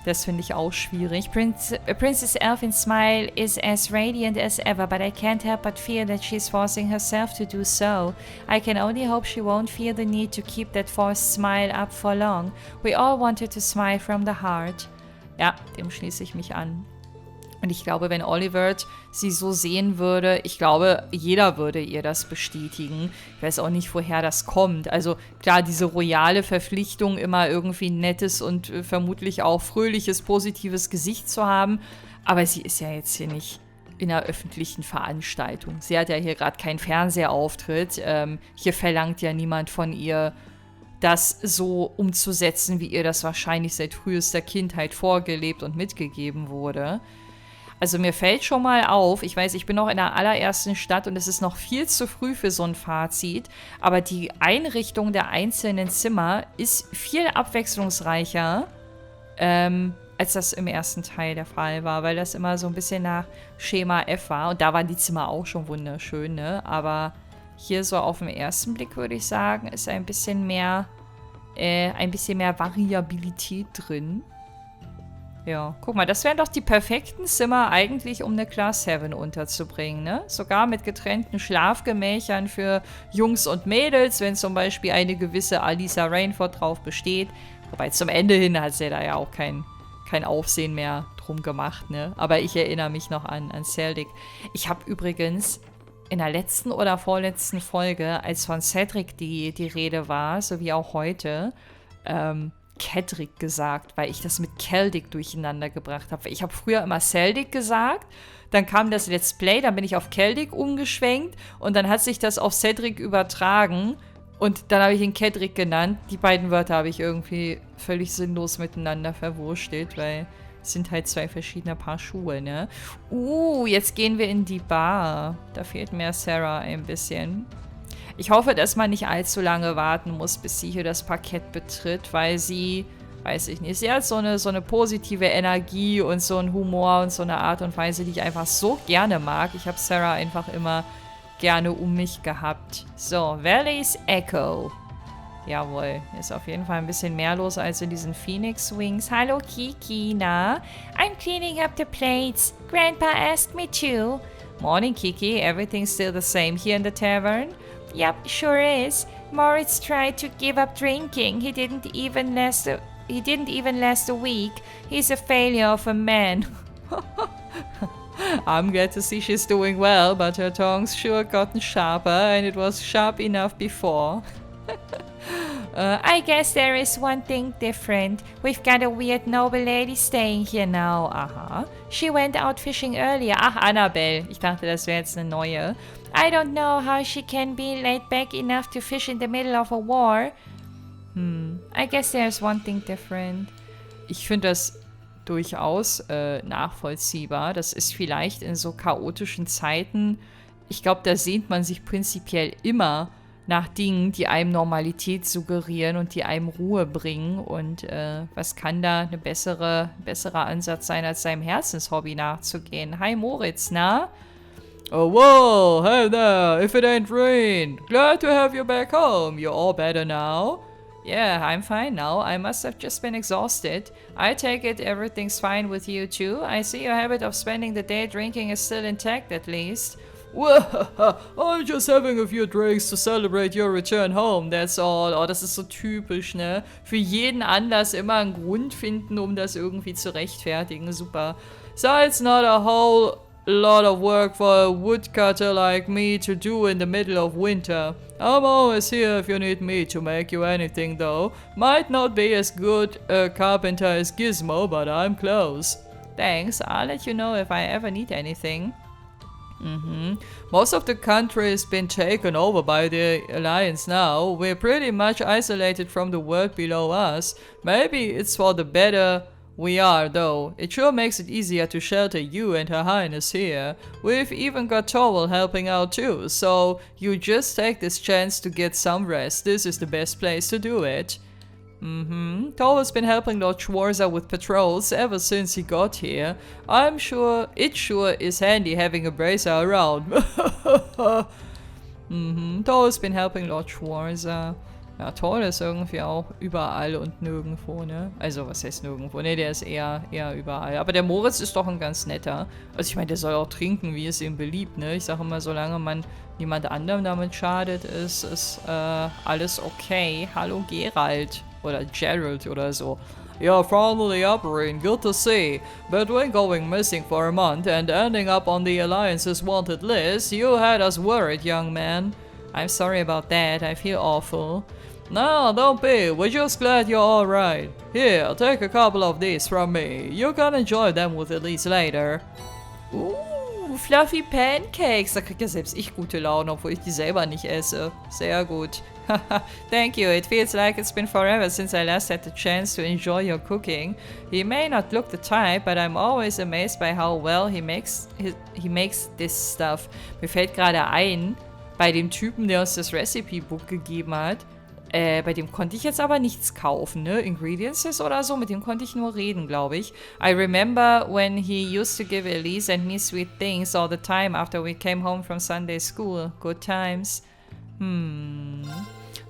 Das finde ich auch schwierig. Princess Alfin's smile is as radiant as ever, but I can't help but feel that she's forcing herself to do so. I can only hope she won't feel the need to keep that forced smile up for long. We all want her to smile from the heart. Ja, dem schließe ich mich an. Und ich glaube, wenn Oliver sie so sehen würde, ich glaube, jeder würde ihr das bestätigen. Ich weiß auch nicht, woher das kommt. Also klar, diese royale Verpflichtung, immer irgendwie ein nettes und vermutlich auch fröhliches, positives Gesicht zu haben. Aber sie ist ja jetzt hier nicht in einer öffentlichen Veranstaltung. Sie hat ja hier gerade keinen Fernsehauftritt. Hier verlangt ja niemand von ihr, das so umzusetzen, wie ihr das wahrscheinlich seit frühester Kindheit vorgelebt und mitgegeben wurde. Also mir fällt schon mal auf, ich weiß, ich bin noch in der allerersten Stadt und es ist noch viel zu früh für so ein Fazit, aber die Einrichtung der einzelnen Zimmer ist viel abwechslungsreicher, als das im ersten Teil der Fall war, weil das immer so ein bisschen nach Schema F war und da waren die Zimmer auch schon wunderschön, ne? Aber hier so auf den ersten Blick würde ich sagen, ist ein bisschen mehr Variabilität drin. Ja, guck mal, das wären doch die perfekten Zimmer eigentlich, um eine Class 7 unterzubringen, ne? Sogar mit getrennten Schlafgemächern für Jungs und Mädels, wenn zum Beispiel eine gewisse Alisa Rainford drauf besteht. Wobei zum Ende hin hat sie da ja auch kein Aufsehen mehr drum gemacht, ne? Aber ich erinnere mich noch an Celtic. Ich habe übrigens in der letzten oder vorletzten Folge, als von Cedric die Rede war, so wie auch heute, Cedric gesagt, weil ich das mit Celtic durcheinander gebracht habe. Ich habe früher immer Celtic gesagt, dann kam das Let's Play, dann bin ich auf Celtic umgeschwenkt und dann hat sich das auf Cedric übertragen und dann habe ich ihn Cedric genannt. Die beiden Wörter habe ich irgendwie völlig sinnlos miteinander verwurstelt, weil es sind halt zwei verschiedene Paar Schuhe, ne? Jetzt gehen wir in die Bar. Da fehlt mir Sarah ein bisschen. Ich hoffe, dass man nicht allzu lange warten muss, bis sie hier das Parkett betritt, weil sie, weiß ich nicht, sie hat so eine positive Energie und so einen Humor und so eine Art und Weise, die ich einfach so gerne mag. Ich habe Sarah einfach immer gerne um mich gehabt. So, Valley's Echo. Jawohl, ist auf jeden Fall ein bisschen mehr los als in diesen Phoenix Wings. Hallo Kiki, na? I'm cleaning up the plates. Grandpa asked me to. Morning Kiki, everything's still the same here in the tavern? Yep, sure is. Moritz tried to give up drinking. He didn't even last a week. He's a failure of a man. I'm glad to see she's doing well, but her tongue's sure gotten sharper, and it was sharp enough before. I guess there is one thing different. We've got a weird noble lady staying here now. Aha. She went out fishing earlier. Ach, Annabelle. Ich dachte, das wäre jetzt eine neue. I don't know how she can be laid back enough to fish in the middle of a war. I guess there's one thing different. Ich finde das durchaus nachvollziehbar. Das ist vielleicht in so chaotischen Zeiten, ich glaube, da sehnt man sich prinzipiell immer nach Dingen, die einem Normalität suggerieren und die einem Ruhe bringen. Und was kann da ein besserer Ansatz sein, als seinem Herzenshobby nachzugehen? Hi Moritz, na? Oh, whoa, hey there, if it ain't rain. Glad to have you back home. You're all better now? Yeah, I'm fine now. I must have just been exhausted. I take it everything's fine with you too. I see your habit of spending the day drinking is still intact at least. Well, I'm just having a few drinks to celebrate your return home, that's all. Oh, das ist so typisch, ne? Für jeden Anlass immer einen Grund finden, um das irgendwie zu rechtfertigen. Super. So it's not a whole lot of work for a woodcutter like me to do in the middle of winter. I'm always here if you need me to make you anything though. Might not be as good a carpenter as Gizmo, but I'm close. Thanks, I'll let you know if I ever need anything. Most of the country has been taken over by the Alliance now. We're pretty much isolated from the world below us. Maybe it's for the better we are, though. It sure makes it easier to shelter you and Her Highness here. We've even got Torval helping out too, so you just take this chance to get some rest. This is the best place to do it. Torval's been helping Lord Schwarzer with patrols ever since he got here. I'm sure it sure is handy having a bracer around. Torval's been helping Lord Schwarzer. Ja, Torval ist irgendwie auch überall und nirgendwo, ne? Also, was heißt nirgendwo? Ne, der ist eher überall. Aber der Moritz ist doch ein ganz netter. Also, ich meine, der soll auch trinken, wie es ihm beliebt, ne? Ich sage immer, solange man niemand anderem damit schadet, ist alles okay. Hallo Gerald. Oder Gerald oder so. You're finally up, Rin. Good to see. Between going missing for a month and ending up on the Alliance's wanted list, you had us worried, young man. I'm sorry about that. I feel awful. No, don't be. We're just glad you're alright. Here, take a couple of these from me. You can enjoy them with Elise later. Fluffy Pancakes. Da kriegt ja selbst ich gute Laune, obwohl ich die selber nicht esse. Sehr gut. Thank you. It feels like it's been forever since I last had the chance to enjoy your cooking. He may not look the type, but I'm always amazed by how well he makes this stuff. Mir fällt gerade ein, bei dem Typen, der uns das Recipe-Book gegeben hat, bei dem konnte ich jetzt aber nichts kaufen, ne? Ingredients oder so, mit dem konnte ich nur reden, glaube ich. I remember when he used to give Elise and me sweet things all the time after we came home from Sunday school. Good times.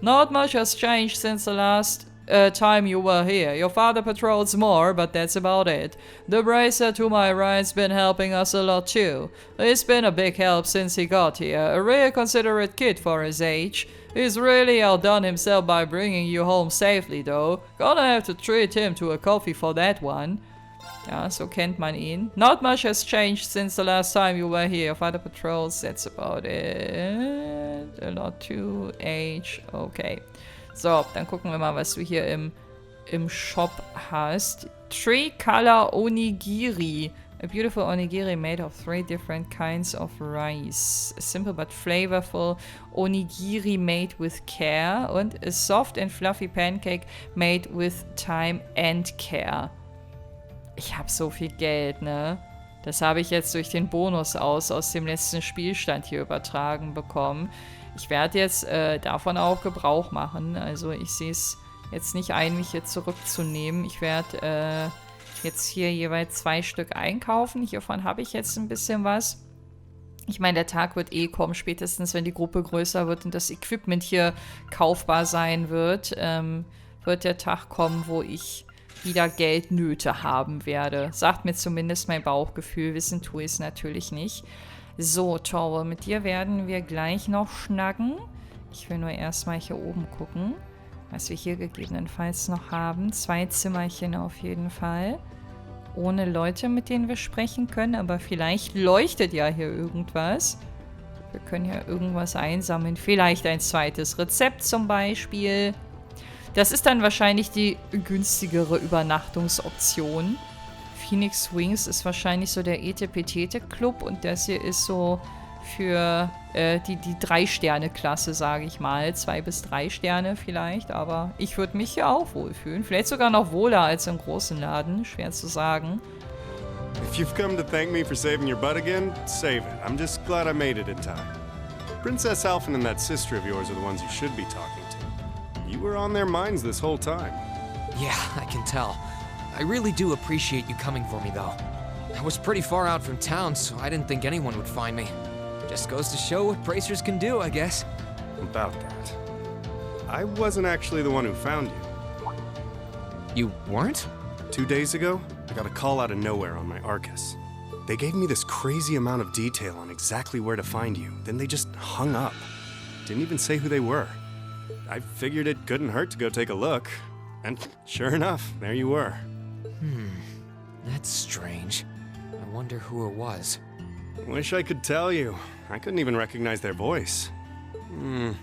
Not much has changed since the last time you were here. Your father patrols more, but that's about it. The bracer to my right's been helping us a lot too. He's been a big help since he got here. A real considerate kid for his age. He's really outdone himself by bringing you home safely though. Gonna have to treat him to a coffee for that one. Ja, so kennt man ihn. Not much has changed since the last time you were here. Father patrols, that's about it. A lot to age. Okay. So, dann gucken wir mal, was du hier im Shop hast. Tricolor Onigiri. A beautiful onigiri made of 3 different kinds of rice. A simple but flavorful onigiri made with care. Und a soft and fluffy pancake made with time and care. Ich habe so viel Geld, ne? Das habe ich jetzt durch den Bonus aus dem letzten Spielstand hier übertragen bekommen. Ich werde jetzt davon auch Gebrauch machen. Also ich sehe es jetzt nicht ein, mich hier zurückzunehmen. Ich werde jetzt hier jeweils 2 Stück einkaufen. Hiervon habe ich jetzt ein bisschen was. Ich meine, der Tag wird eh kommen, spätestens wenn die Gruppe größer wird und das Equipment hier kaufbar sein wird, wird der Tag kommen, wo ich wieder Geldnöte haben werde. Sagt mir zumindest mein Bauchgefühl, wissen tue ich es natürlich nicht. So, Torwell, mit dir werden wir gleich noch schnacken. Ich will nur erstmal hier oben gucken, was wir hier gegebenenfalls noch haben. 2 Zimmerchen auf jeden Fall. Ohne Leute, mit denen wir sprechen können, aber vielleicht leuchtet ja hier irgendwas. Wir können ja irgendwas einsammeln. Vielleicht ein zweites Rezept zum Beispiel. Das ist dann wahrscheinlich die günstigere Übernachtungsoption. Phoenix Wings ist wahrscheinlich so der Etepetete-Club und das hier ist so für die 3-Sterne-Klasse, sage ich mal. 2 bis 3 Sterne vielleicht, aber ich würde mich hier auch wohlfühlen. Vielleicht sogar noch wohler als im großen Laden, schwer zu sagen. If you've come to thank me for saving your butt again, save it. I'm just glad I made it in time. Princess Alfin and that sister of yours are the ones you should be talking to. You were on their minds this whole time. Yeah, I can tell. I really do appreciate you coming for me, though. I was pretty far out from town, so I didn't think anyone would find me. Just goes to show what bracers can do, I guess. About that. I wasn't actually the one who found you. You weren't? 2 days ago, I got a call out of nowhere on my Arcus. They gave me this crazy amount of detail on exactly where to find you, then they just hung up. Didn't even say who they were. I figured it couldn't hurt to go take a look. And sure enough, there you were. That's strange. I wonder who it was. Wish I could tell you. I couldn't even recognize their voice. Nah,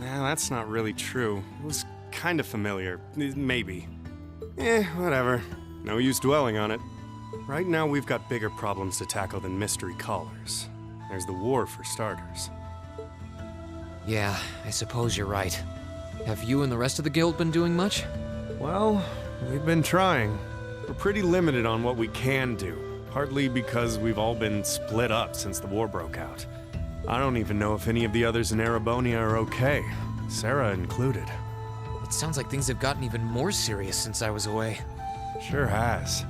that's not really true. It was kind of familiar. Maybe. Whatever. No use dwelling on it. Right now we've got bigger problems to tackle than mystery callers. There's the war for starters. Yeah, I suppose you're right. Have you and the rest of the guild been doing much? Well, we've been trying. We're pretty limited on what we can do. Partly because we've all been split up since the war broke out. I don't even know if any of the others in Erebonia are okay, Sarah included. It sounds like things have gotten even more serious since I was away. Sure has.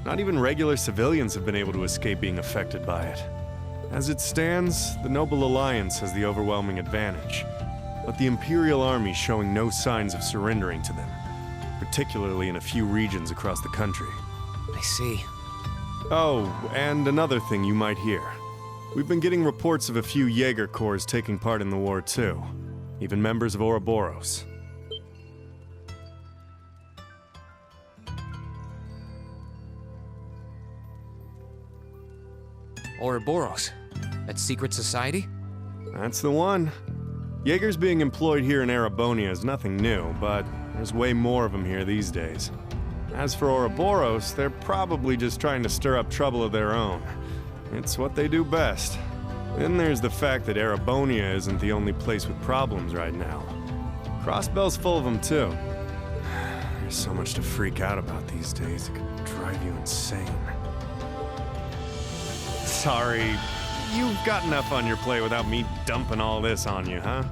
Not even regular civilians have been able to escape being affected by it. As it stands, the Noble Alliance has the overwhelming advantage, but the Imperial Army's showing no signs of surrendering to them, particularly in a few regions across the country. I see. Oh, and another thing you might hear. We've been getting reports of a few Jaeger corps taking part in the war too. Even members of Ouroboros. Ouroboros? That secret society? That's the one. Jaegers being employed here in Erebonia is nothing new, but there's way more of them here these days. As for Ouroboros, they're probably just trying to stir up trouble of their own. It's what they do best. Then there's the fact that Erebonia isn't the only place with problems right now. Crossbell's full of them too. There's so much to freak out about these days, it could drive you insane. Sorry, you've got enough on your plate without me dumping all this on you, huh?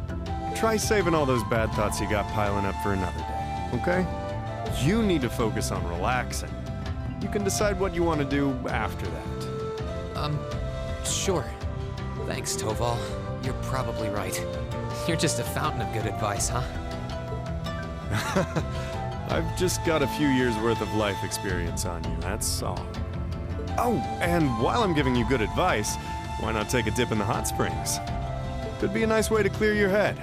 Try saving all those bad thoughts you got piling up for another day, okay? You need to focus on relaxing. You can decide what you want to do after that. Sure. Thanks, Toval. You're probably right. You're just a fountain of good advice, huh? I've just got a few years worth of life experience on you, that's all. Oh, and while I'm giving you good advice, why not take a dip in the hot springs? Could be a nice way to clear your head.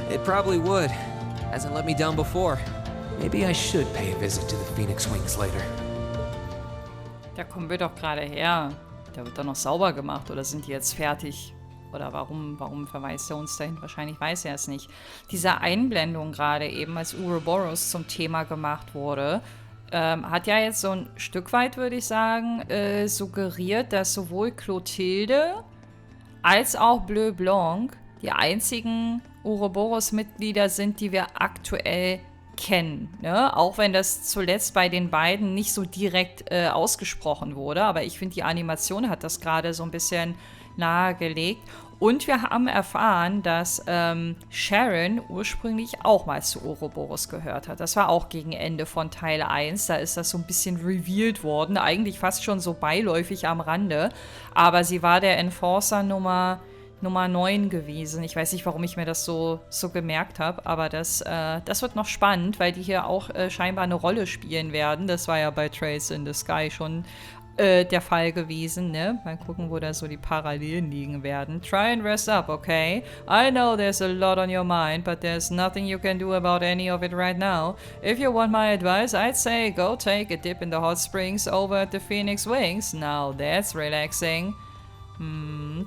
It probably would. Hasn't let me down before. Maybe I should pay a visit to the Phoenix Wings later. Da kommen wir doch gerade her. Der wird doch noch sauber gemacht oder sind die jetzt fertig? Oder warum verweist er uns dahin? Wahrscheinlich weiß er es nicht. Diese Einblendung gerade eben, als Ouroboros zum Thema gemacht wurde, hat ja jetzt so ein Stück weit, würde ich sagen, suggeriert, dass sowohl Clotilde als auch Bleu Blanc die einzigen Ouroboros-Mitglieder sind, die wir aktuell kennen. Ne? Auch wenn das zuletzt bei den beiden nicht so direkt ausgesprochen wurde. Aber ich finde, die Animation hat das gerade so ein bisschen nahegelegt. Und wir haben erfahren, dass Sharon ursprünglich auch mal zu Ouroboros gehört hat. Das war auch gegen Ende von Teil 1. Da ist das so ein bisschen revealed worden. Eigentlich fast schon so beiläufig am Rande. Aber sie war der Enforcer Nummer 9 gewesen. Ich weiß nicht, warum ich mir das so gemerkt habe, aber das wird noch spannend, weil die hier auch scheinbar eine Rolle spielen werden. Das war ja bei Trace in the Sky schon der Fall gewesen, ne? Mal gucken, wo da so die Parallelen liegen werden. Try and rest up, okay? I know there's a lot on your mind, but there's nothing you can do about any of it right now. If you want my advice, I'd say go take a dip in the hot springs over at the Phoenix Wings. Now that's relaxing.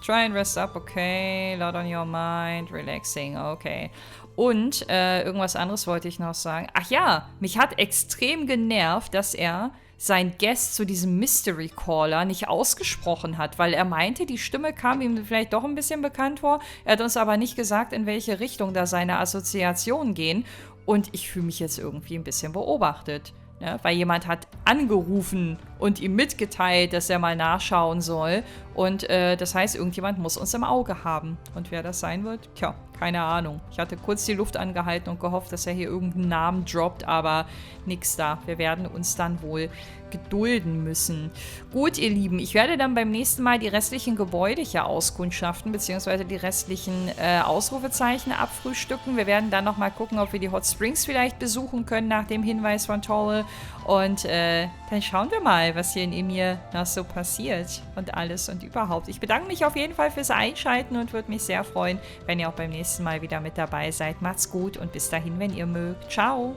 Try and rest up, okay. Lot on your mind, relaxing, okay. Und irgendwas anderes wollte ich noch sagen. Ach ja, mich hat extrem genervt, dass er sein Guest zu diesem Mystery Caller nicht ausgesprochen hat, weil er meinte, die Stimme kam ihm vielleicht doch ein bisschen bekannt vor. Er hat uns aber nicht gesagt, in welche Richtung da seine Assoziationen gehen. Und ich fühle mich jetzt irgendwie ein bisschen beobachtet. Ne? Weil jemand hat angerufen und ihm mitgeteilt, dass er mal nachschauen soll. Und das heißt, irgendjemand muss uns im Auge haben. Und wer das sein wird? Tja, keine Ahnung. Ich hatte kurz die Luft angehalten und gehofft, dass er hier irgendeinen Namen droppt, aber nix da. Wir werden uns dann wohl gedulden müssen. Gut, ihr Lieben, ich werde dann beim nächsten Mal die restlichen Gebäude hier auskundschaften, beziehungsweise die restlichen Ausrufezeichen abfrühstücken. Wir werden dann nochmal gucken, ob wir die Hot Springs vielleicht besuchen können, nach dem Hinweis von Torrell. Und dann schauen wir mal, was hier in Emir noch so passiert und alles und überhaupt. Ich bedanke mich auf jeden Fall fürs Einschalten und würde mich sehr freuen, wenn ihr auch beim nächsten Mal wieder mit dabei seid. Macht's gut und bis dahin, wenn ihr mögt. Ciao!